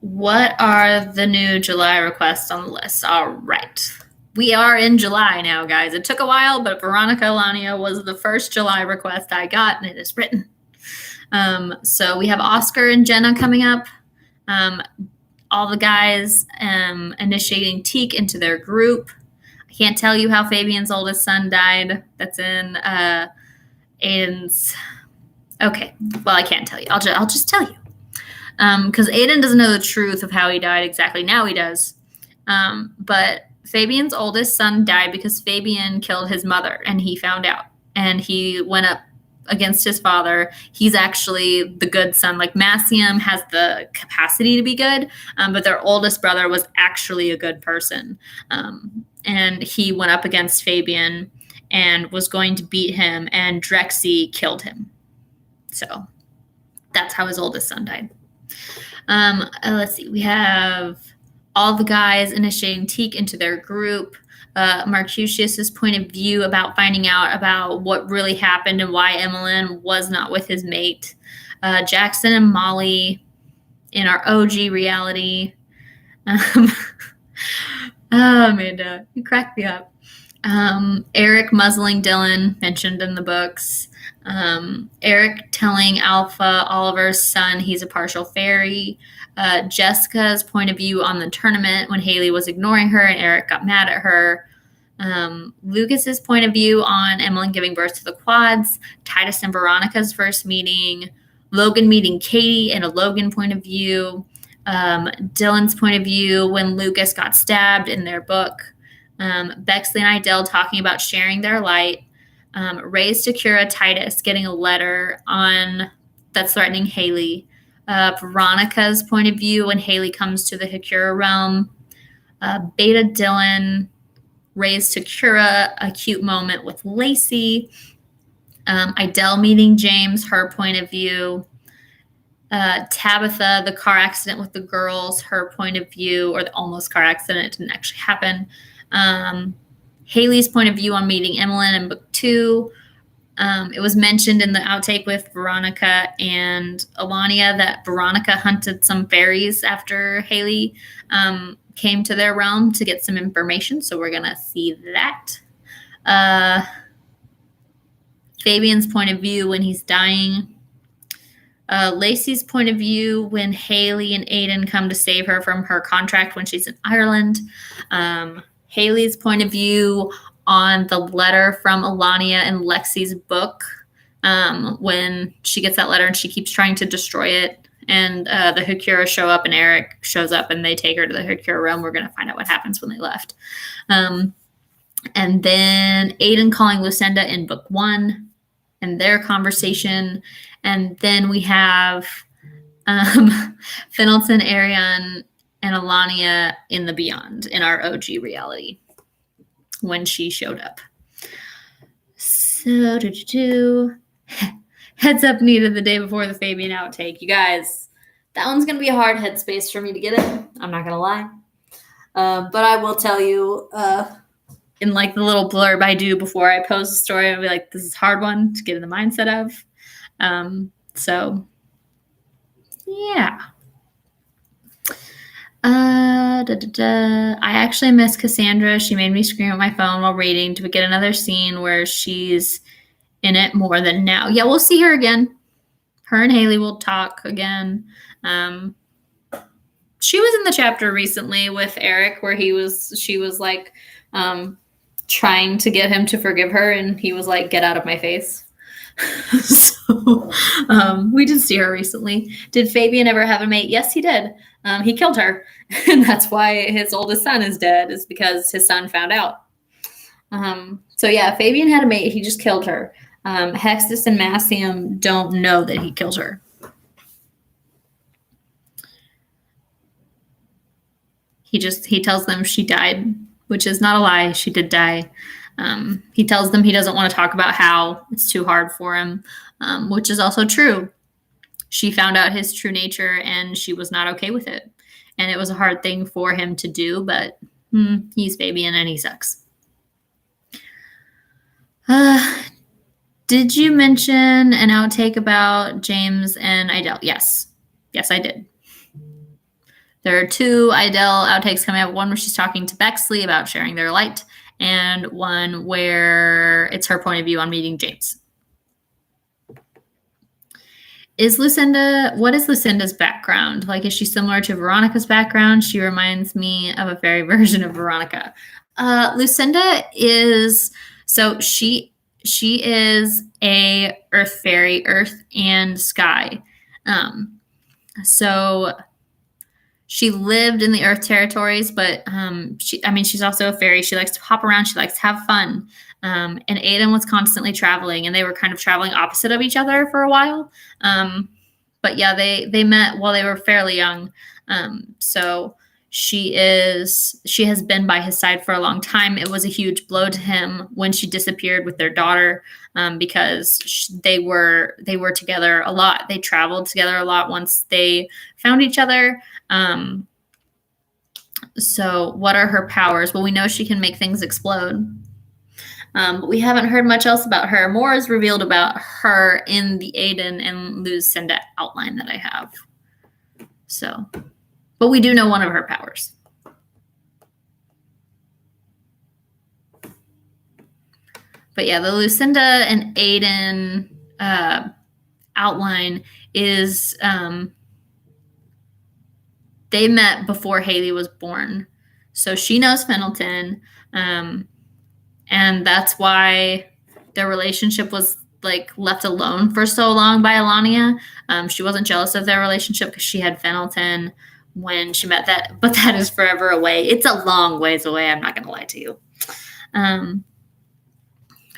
what are the new July requests on the list? All right. We are in July now, guys. It took a while, but Veronica Alania was the first July request I got, and it is written. So we have Oscar and Jenna coming up. All the guys initiating Teak into their group. I can't tell you how Fabian's oldest son died. That's in Aiden's. Okay, well, I can't tell you. I'll just tell you. Because Aiden doesn't know the truth of how he died exactly. Now he does. But Fabian's oldest son died because Fabian killed his mother, and he found out. And he went up against his father. He's actually the good son. Like Massium has the capacity to be good, but their oldest brother was actually a good person. And he went up against Fabian and was going to beat him, and Drexy killed him. So that's how his oldest son died. Let's see. We have all the guys initiating Teak into their group. Mercutious's point of view about finding out about what really happened and why Emmeline was not with his mate. Jackson and Molly in our OG reality. Amanda, you cracked me up. Eric muzzling Dylan, mentioned in the books. Eric telling Alpha, Oliver's son, he's a partial fairy. Jessica's point of view on the tournament when Haley was ignoring her and Eric got mad at her. Lucas's point of view on Emmeline giving birth to the quads. Titus and Veronica's first meeting. Logan meeting Katie and a Logan point of view. Dylan's point of view when Lucas got stabbed in their book. Bexley and Idell talking about sharing their light. Ray's Takura Titus getting a letter on that's threatening Haley. Veronica's point of view when Haley comes to the Hakura realm. Beta Dylan, Ray's Takura, a cute moment with Lacey. Idell meeting James, her point of view. Tabitha, the car accident with the girls, her point of view, or the almost car accident, it didn't actually happen. Haley's point of view on meeting Emmeline in book 2. It was mentioned in the outtake with Veronica and Alania that Veronica hunted some fairies after Haley came to their realm to get some information. So we're going to see that. Fabian's point of view when he's dying. Lacey's point of view when Haley and Aiden come to save her from her contract when she's in Ireland. Haley's point of view on the letter from Alania and Lexi's book when she gets that letter and she keeps trying to destroy it. And the Hakura show up and Eric shows up and they take her to the Hakura realm. We're going to find out what happens when they left. And then Aiden calling Lucinda in book 1 and their conversation. And then we have Fenelton, Ariane, and Alania in the Beyond in our OG reality when she showed up. So, heads up needed the day before the Fabian outtake. You guys, that one's going to be a hard headspace for me to get in. I'm not going to lie. But I will tell you, in like the little blurb I do before I post the story, I'll be like, this is a hard one to get in the mindset of. So, yeah. I actually miss Cassandra. She made me scream at my phone while reading. Do we get another scene where she's in it more than now? Yeah, we'll see her again. Her and Haley will talk again. She was in the chapter recently with Eric where she was like trying to get him to forgive her, and he was like, "Get out of my face." So we did see her recently. Did Fabian ever have a mate? Yes, he did. He killed her, and that's why his oldest son is dead, is because his son found out. So yeah, Fabian had a mate. He just killed her. Hextus and Massium don't know that he killed her. He tells them she died, which is not a lie. She did die. He tells them he doesn't want to talk about how it's too hard for him, which is also true. She found out his true nature and she was not okay with it. And it was a hard thing for him to do, but he's Fabian and he sucks. Did you mention an outtake about James and Idell? Yes. Yes, I did. There are 2 Idell outtakes coming up. One where she's talking to Bexley about sharing their light, and one where it's her point of view on meeting James. What is Lucinda's background? Like, is she similar to Veronica's background? She reminds me of a fairy version of Veronica. Lucinda is, so she is a earth fairy, earth and sky. So she lived in the earth territories, but she's also a fairy. She likes to hop around. She likes to have fun. And Aiden was constantly traveling, and they were kind of traveling opposite of each other for a while. But yeah, they met while they were fairly young. So She has been by his side for a long time. It was a huge blow to him when she disappeared with their daughter, because they were together a lot. They traveled together a lot once they found each other. So what are her powers? Well, we know she can make things explode. But we haven't heard much else about her. More is revealed about her in the Aiden and Lucinda outline that I have. So, but we do know one of her powers. But yeah, the Lucinda and Aiden outline is they met before Haley was born. So she knows Fenelton. And that's why their relationship was like left alone for so long by Alania. She wasn't jealous of their relationship because she had Fenelton when she met that, but that is forever away. It's a long ways away. I'm not going to lie to you.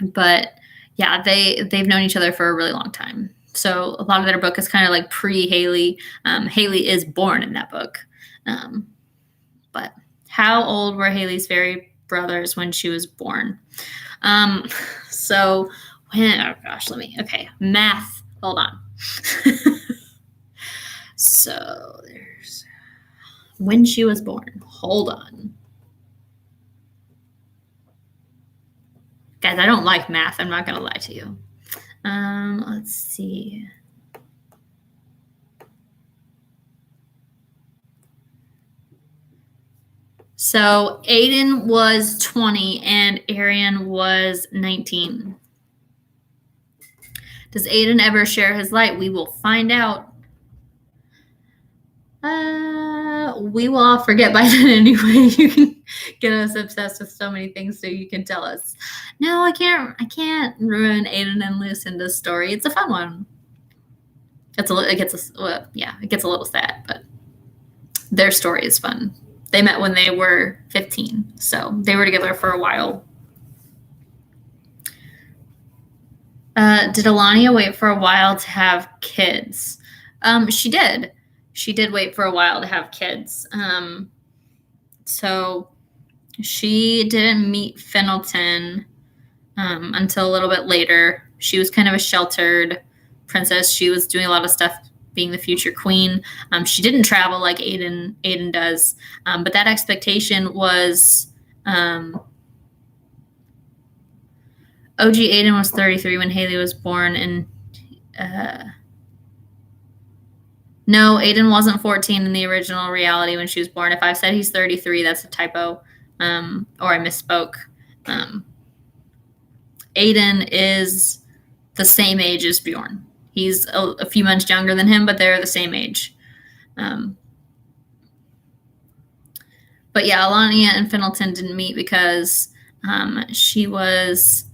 But yeah, they've known each other for a really long time. So a lot of their book is kind of like pre-Haley. Haley is born in that book. But how old were Haley's fairy brothers when she was born? So when, oh gosh, okay, math, hold on. So there's when she was born, hold on. Guys, I don't like math, I'm not going to lie to you. Let's see. So Aiden was 20 and Arian was 19. Does Aiden ever share his light? We will find out. We will all forget by then anyway. You can get us obsessed with so many things, so you can tell us. No, I can't ruin Aiden and Lucinda's story. It gets a little sad, but their story is fun. They met when they were 15, so they were together for a while. Did Alania wait for a while to have kids? She did. She did wait for a while to have kids. So she didn't meet Fenelton until a little bit later. She was kind of a sheltered princess. She was doing a lot of stuff being the future queen. She didn't travel like Aiden does, but that expectation was OG Aiden was 33 when Haley was born, and no, Aiden wasn't 14 in the original reality when she was born. If I've said he's 33, that's a typo, or I misspoke. Aiden is the same age as Bjorn. He's a few months younger than him, but they're the same age. But yeah, Alania and Fenelton didn't meet because she was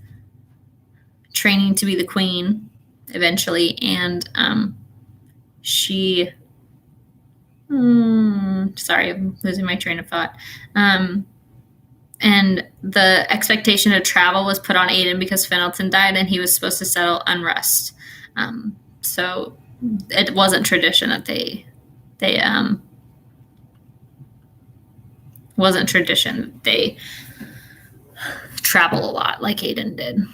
training to be the queen eventually, and sorry, I'm losing my train of thought. And the expectation to travel was put on Aiden because Fenelton died and he was supposed to settle unrest. So it wasn't tradition that they travel a lot like Aiden did.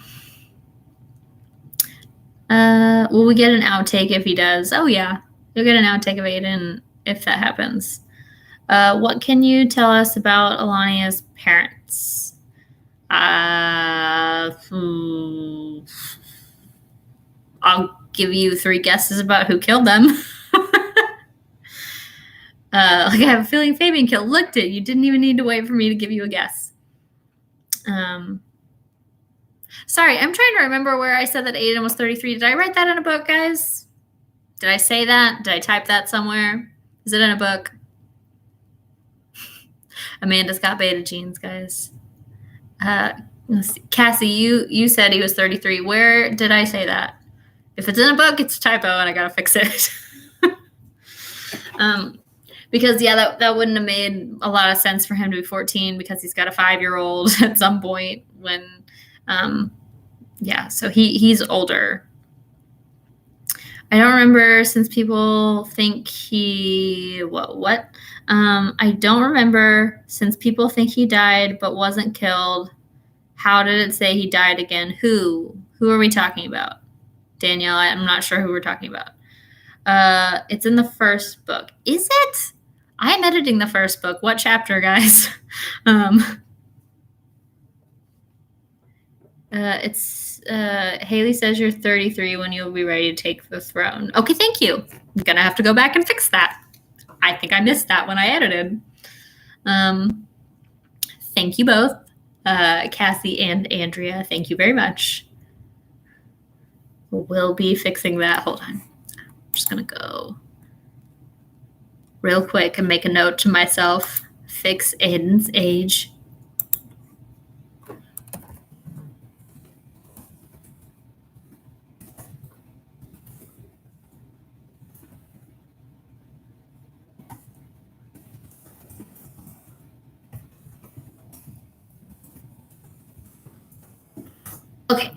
Will we get an outtake if he does? Oh yeah, you'll get an outtake of Aiden if that happens. What can you tell us about Alania's parents? I'll give you 3 guesses about who killed them. I have a feeling Fabian killed. Looked it. You didn't even need to wait for me to give you a guess. Sorry, I'm trying to remember where I said that Aiden was 33. Did I write that in a book, guys? Did I say that? Did I type that somewhere? Is it in a book? Amanda's got beta genes, guys. Let's see. Cassie, you said he was 33. Where did I say that? If it's in a book, it's a typo, and I gotta fix it. Because yeah, that wouldn't have made a lot of sense for him to be 14 because he's got a 5-year-old at some point when, yeah. So he's older. I don't remember since people think he what? I don't remember since people think he died but wasn't killed. How did it say he died again? Who? Who are we talking about? Danielle, I'm not sure who we're talking about. It's in the first book. Is it? I'm editing the first book. What chapter, guys? It's Haley says you're 33 when you'll be ready to take the throne. Okay, thank you. I'm gonna have to go back and fix that. I think I missed that when I edited. Thank you both, Cassie and Andrea. Thank you very much. We'll be fixing that. Hold on. I'm just gonna go real quick and make a note to myself. Fix Aiden's age. Okay,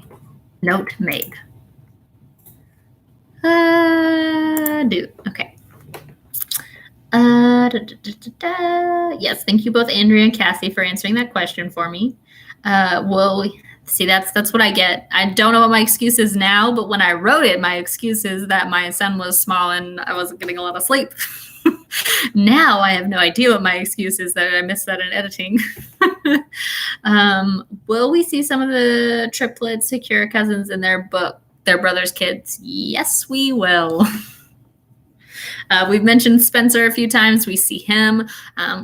note made. Okay. Yes, thank you both, Andrea and Cassie, for answering that question for me. Well, see, that's what I get. I don't know what my excuse is now, but when I wrote it, my excuse is that my son was small and I wasn't getting a lot of sleep. Now I have no idea what my excuse is, that I missed that in editing. Will we see some of the triplets, Secure cousins in their book, their brother's kids? Yes, we will. We've mentioned Spencer a few times. We see him.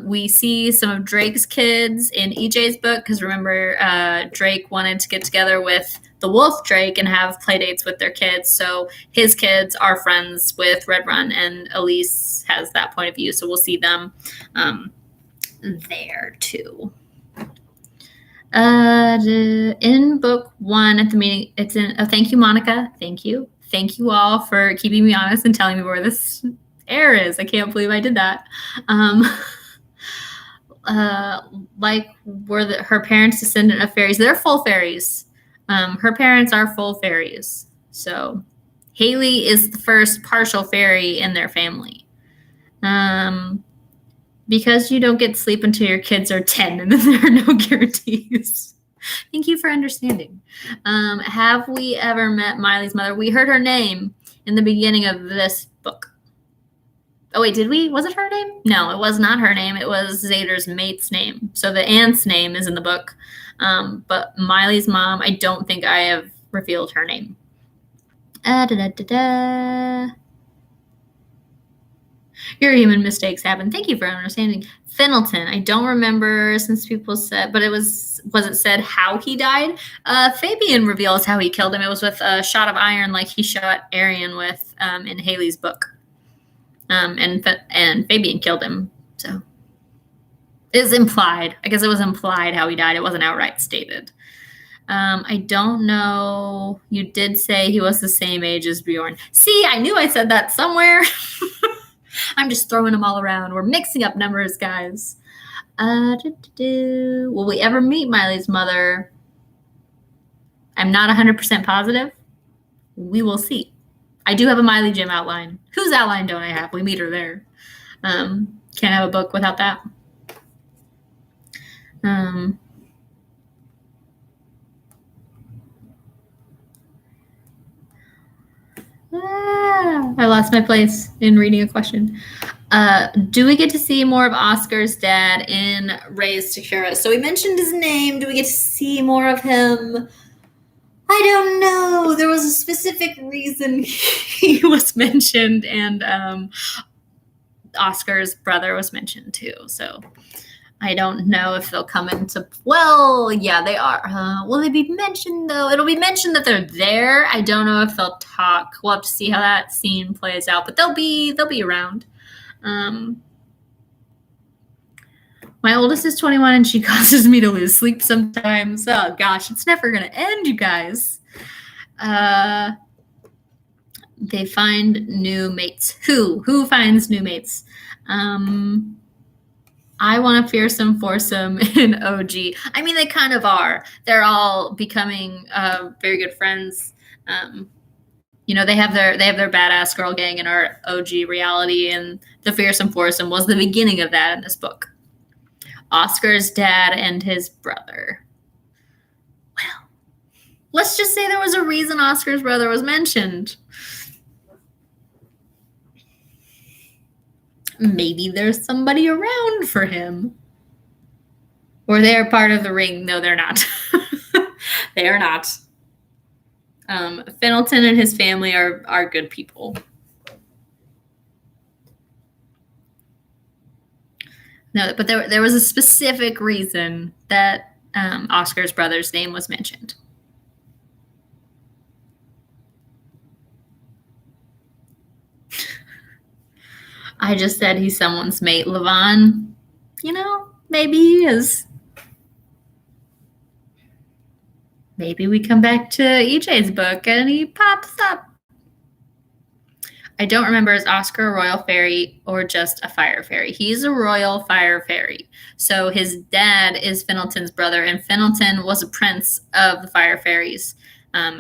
We see some of Drake's kids in EJ's book, because remember, Drake wanted to get together with the wolf Drake and have play dates with their kids. So his kids are friends with Redrun, and Elise has that point of view. So we'll see them there too. In book 1 at the meeting, it's in. Oh, thank you, Monica. Thank you. Thank you all for keeping me honest and telling me where this air is. I can't believe I did that. Like, were her parents descendant of fairies? They're full fairies. Her parents are full fairies. So Haley is the first partial fairy in their family. Because you don't get sleep until your kids are 10, and then there are no guarantees. Thank you for understanding. Have we ever met Miley's mother? We heard her name in the beginning of this book. Oh, wait, did we? Was it her name? No, it was not her name. It was Xader's mate's name. So the aunt's name is in the book. But Miley's mom, I don't think I have revealed her name. Your human mistakes happen. Thank you for understanding. Fenelton, I don't remember since people said, but was it said how he died? Fabian reveals how he killed him. It was with a shot of iron, like he shot Arian with in Haley's book. And Fabian killed him. So it's implied. I guess it was implied how he died. It wasn't outright stated. I don't know. You did say he was the same age as Bjorn. See, I knew I said that somewhere. I'm just throwing them all around. We're mixing up numbers, guys. Will we ever meet Miley's mother? I'm not 100% positive. We will see. I do have a Miley Gym outline. Whose outline don't I have? We meet her there. Can't have a book without that. I lost my place in reading a question. Do we get to see more of Oscar's dad in Raised to Cura? So we mentioned his name. Do we get to see more of him? I don't know. There was a specific reason he was mentioned, and Oscar's brother was mentioned too. So I don't know if they'll come into. Well, yeah, they are. Will they be mentioned though? It'll be mentioned that they're there. I don't know if they'll talk. We'll have to see how that scene plays out, but they'll be around. My oldest is 21 and she causes me to lose sleep sometimes. Oh gosh, it's never gonna end, you guys. They find new mates. Who finds new mates? I want a fearsome foursome in OG. I mean, they kind of are. They're all becoming very good friends. They have their badass girl gang in our OG reality, and the fearsome foursome was the beginning of that in this book. Oscar's dad and his brother. Well, let's just say there was a reason Oscar's brother was mentioned. Maybe there's somebody around for him. Or they're part of the ring. No, they're not. They are not. Fenelton and his family are good people. No, but there was a specific reason that Oscar's brother's name was mentioned. I just said he's someone's mate, Levon. Maybe he is. Maybe we come back to EJ's book and he pops up. I don't remember, is Oscar a royal fairy or just a fire fairy? He's a royal fire fairy. So his dad is Fenelton's brother, and Fenelton was a prince of the fire fairies.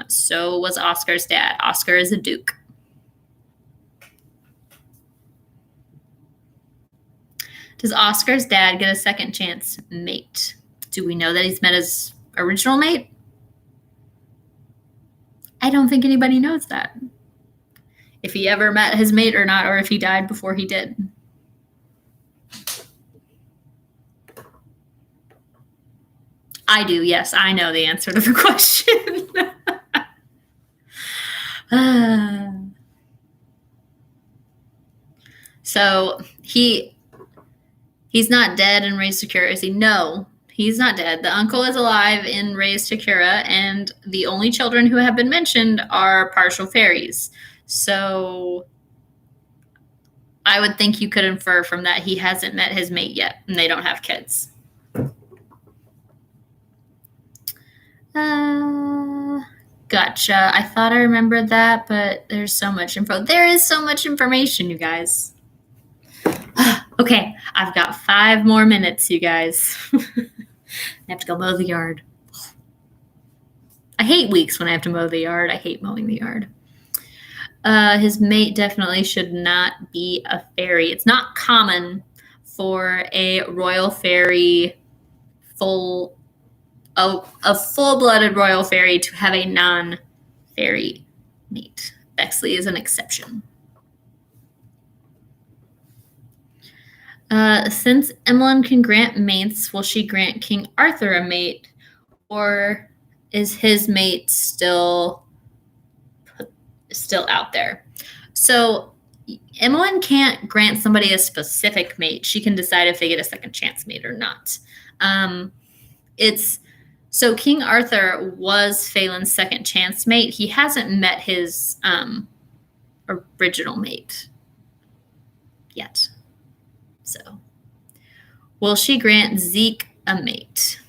So was Oscar's dad. Oscar is a duke. Does Oscar's dad get a second chance mate? Do we know that he's met his original mate? I don't think anybody knows that. If he ever met his mate or not, or if he died before he did. I do, yes. I know the answer to the question. So he's not dead in Raised to Cura, is he? No, he's not dead. The uncle is alive in Raised to Cura, and the only children who have been mentioned are partial fairies. So I would think you could infer from that he hasn't met his mate yet, and they don't have kids. Gotcha. I thought I remembered that, but there's so much info. There is so much information, you guys. Okay, I've got 5 more minutes, you guys. I have to go mow the yard. I hate weeks when I have to mow the yard. I hate mowing the yard. His mate definitely should not be a fairy. It's not common for a royal fairy, a full-blooded royal fairy to have a non-fairy mate. Bexley is an exception. Since Emmeline can grant mates, will she grant King Arthur a mate, or is his mate still out there? So Emmeline can't grant somebody a specific mate. She can decide if they get a second chance mate or not. So King Arthur was Phelan's second chance mate. He hasn't met his original mate yet. So will she grant Zeke a mate?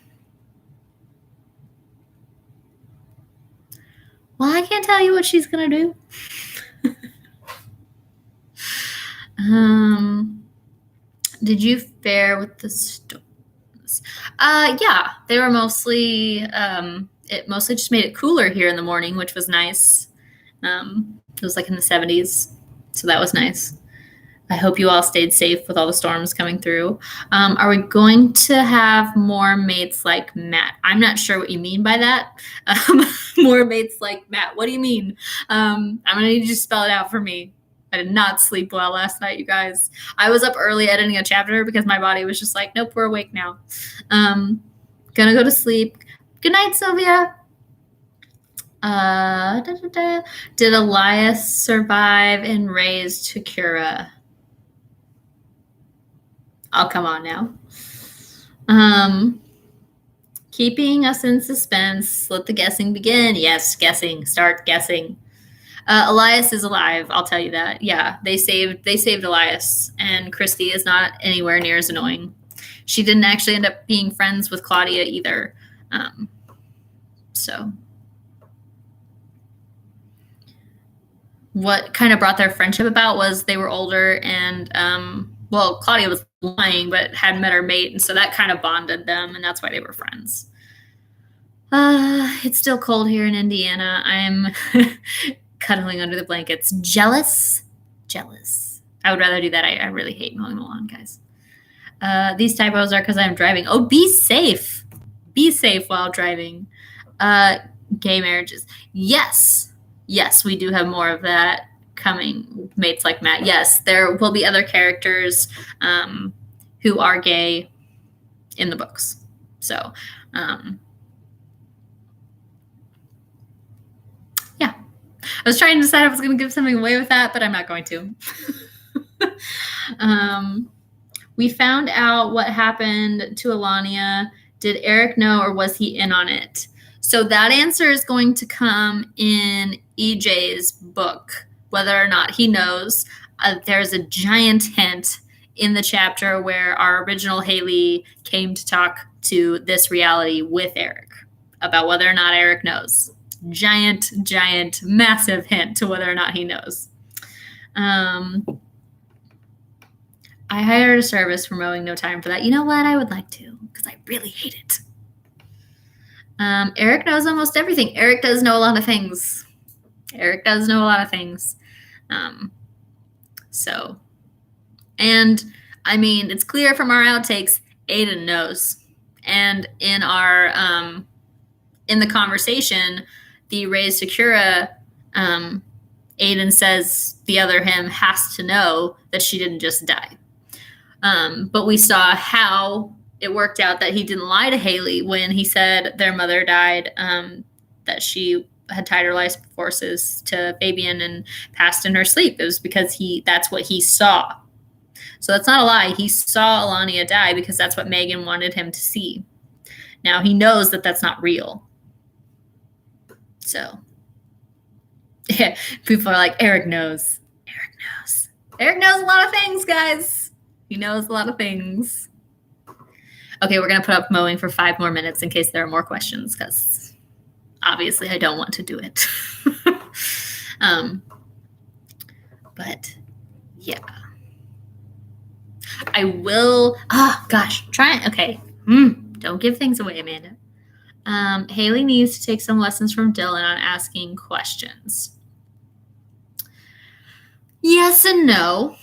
Well, I can't tell you what she's going to do. Did you fare with the storms? Yeah, they were mostly, it mostly just made it cooler here in the morning, which was nice. It was like in the 70s, so that was nice. I hope you all stayed safe with all the storms coming through. Are we going to have more mates like Matt? I'm not sure what you mean by that. More mates like Matt. What do you mean? I'm going to need you to spell it out for me. I did not sleep well last night, you guys. I was up early editing a chapter because my body was just like, nope, we're awake now. Gonna go to sleep. Good night, Sylvia. Did Elias survive and Raised to Cura? Oh, come on now. Keeping us in suspense. Let the guessing begin. Yes, guessing. Start guessing. Elias is alive. I'll tell you that. Yeah, they saved Elias, and Christy is not anywhere near as annoying. She didn't actually end up being friends with Claudia either. So what kind of brought their friendship about was they were older, and Claudia was lying but hadn't met her mate, and so that kind of bonded them, and that's why they were friends. It's still cold here in Indiana. cuddling under the blankets. Jealous. I would rather do that. I really hate mowing the lawn, guys. These typos are because I'm driving. Oh, be safe. Be safe while driving. Gay marriages. Yes, we do have more of that coming. Mates like Matt. Yes, there will be other characters who are gay in the books. So, yeah. I was trying to decide if I was going to give something away with that, but I'm not going to. We found out what happened to Alania. Did Eric know, or was he in on it? So that answer is going to come in EJ's book, whether or not he knows. There's a giant hint in the chapter where our original Haley came to talk to this reality with Eric about whether or not Eric knows. Giant, massive hint to whether or not he knows. I hired a service for mowing. No time for that. You know what? I would like to, because I really hate it. Eric knows almost everything. Eric does know a lot of things. So, and I mean, it's clear from our outtakes, Aiden knows. And in our, in the conversation, the raised Sakura, Aiden says the other him has to know that she didn't just die. But we saw how it worked out that he didn't lie to Haley when he said their mother died, that she had tied her life forces to Fabian and passed in her sleep. It was because that's what he saw. So that's not a lie. He saw Alania die because that's what Megan wanted him to see. Now he knows that that's not real. So yeah, people are like, Eric knows. Eric knows a lot of things, guys. He knows a lot of things. Okay, we're going to put up mowing for 5 more minutes in case there are more questions, because obviously I don't want to do it. But yeah. I will. Okay. Don't give things away, Amanda. Haley needs to take some lessons from Dylan on asking questions. Yes and no.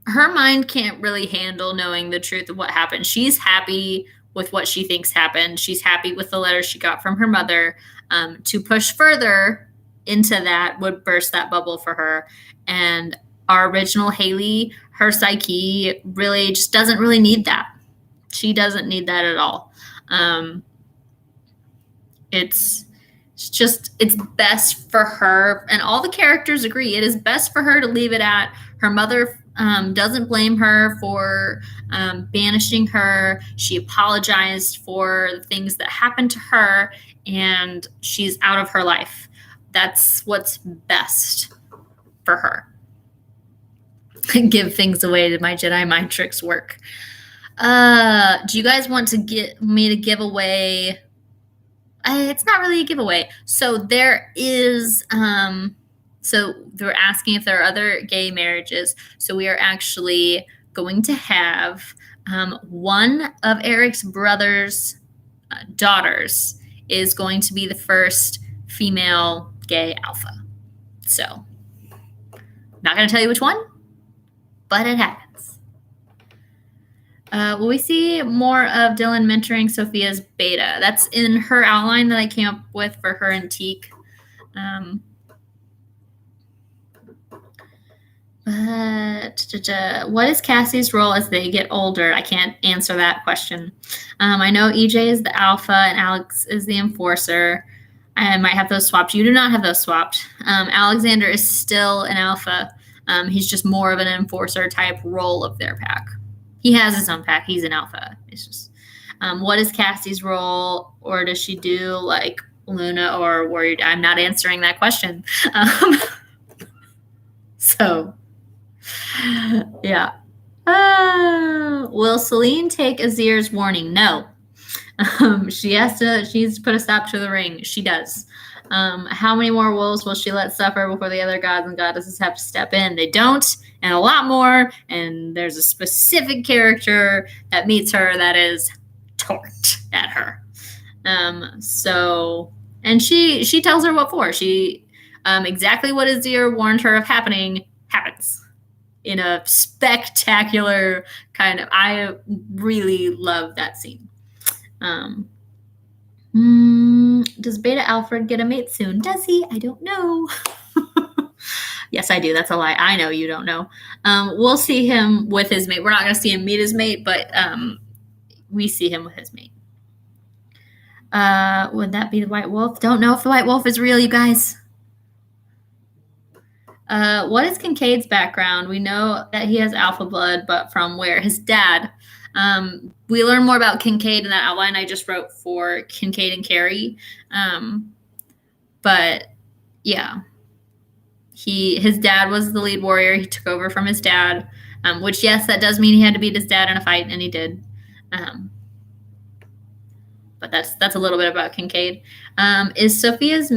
Her mind can't really handle knowing the truth of what happened. She's happy with what she thinks happened. She's happy with the letter she got from her mother. To push further into that would burst that bubble for her. And our original Haley, her psyche really just doesn't really need that. She doesn't need that at all. It's best for her, and all the characters agree, it is best for her to leave it at her mother doesn't blame her for banishing her. She apologized for the things that happened to her, and she's out of her life. That's what's best for her. Give things away to my Jedi mind tricks work. Do you guys want to get me to give away? It's not really a giveaway. So there is, so they're asking if there are other gay marriages. So we are actually going to have one of Eric's brother's daughters is going to be the first female gay alpha. So not going to tell you which one, but it happens. Will we see more of Dylan mentoring Sophia's beta? That's in her outline that I came up with for her and Teak. What is Cassie's role as they get older? I can't answer that question. I know EJ is the alpha and Alex is the enforcer. I might have those swapped. You do not have those swapped. Alexander is still an alpha. He's just more of an enforcer type role of their pack. He has his own pack. He's an alpha. It's just, what is Cassie's role, or does she do like Luna or Warrior? I'm not answering that question. So, yeah. Will Celine take Azir's warning? No. She needs to put a stop to the ring. She does. How many more wolves will she let suffer before the other gods and goddesses have to step in? They don't, and a lot more. And there's a specific character that meets her that is torqued at her. And she tells her what for. She exactly what Azir warned her of happening happens in a spectacular kind of. I really love that scene. Does Beta Alfred get a mate soon? Does he? I don't know. Yes, I do. That's a lie. I know you don't know. We'll see him with his mate. We're not going to see him meet his mate, but we see him with his mate. Would that be the White Wolf? Don't know if the White Wolf is real, you guys. What is Kincaid's background? We know that he has alpha blood, but from where? His dad. We learn more about Kincaid in that outline I just wrote for Kincaid and Carrie. But yeah, his dad was the lead warrior. He took over from his dad, which yes, that does mean he had to beat his dad in a fight, and he did. But that's a little bit about Kincaid. Is Sophia's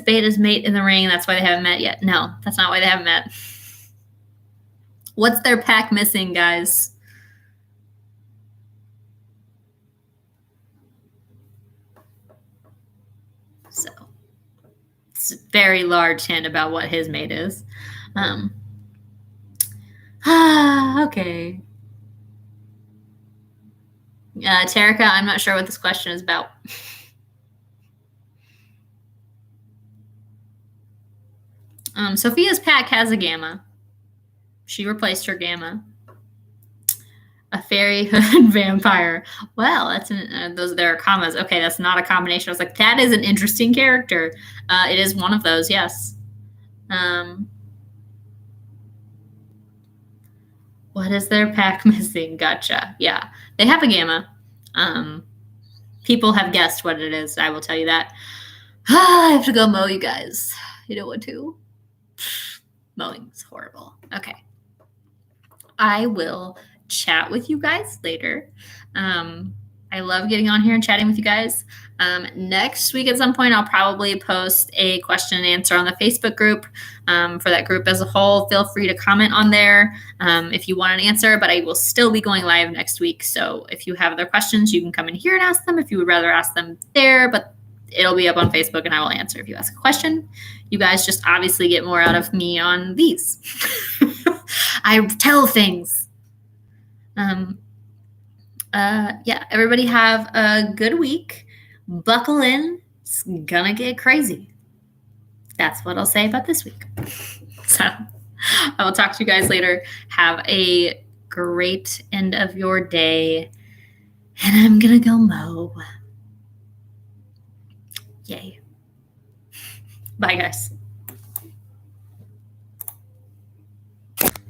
Beta's mate in the ring? That's why they haven't met yet. No, that's not why they haven't met. What's their pack missing, guys? So it's a very large hint about what his mate is. Okay. Tarika, I'm not sure what this question is about. Sophia's pack has a gamma. She replaced her gamma. A fairy hood vampire. Well, that's there are commas. Okay, that's not a combination. I was like, that is an interesting character. It is one of those, yes. What is their pack missing? Gotcha. Yeah, they have a gamma. People have guessed what it is. I will tell you that. I have to go mow, you guys. You don't want to? Mowing's horrible. Okay. I will chat with you guys later. I love getting on here and chatting with you guys. Next week at some point, I'll probably post a question and answer on the Facebook group for that group as a whole. Feel free to comment on there if you want an answer, but I will still be going live next week. So if you have other questions, you can come in here and ask them if you would rather ask them there, but it'll be up on Facebook and I will answer if you ask a question. You guys just obviously get more out of me on these. I tell things. Yeah, everybody have a good week. Buckle in. It's gonna get crazy. That's what I'll say about this week. So I will talk to you guys later. Have a great end of your day. And I'm gonna go mow. Yay. Bye, guys.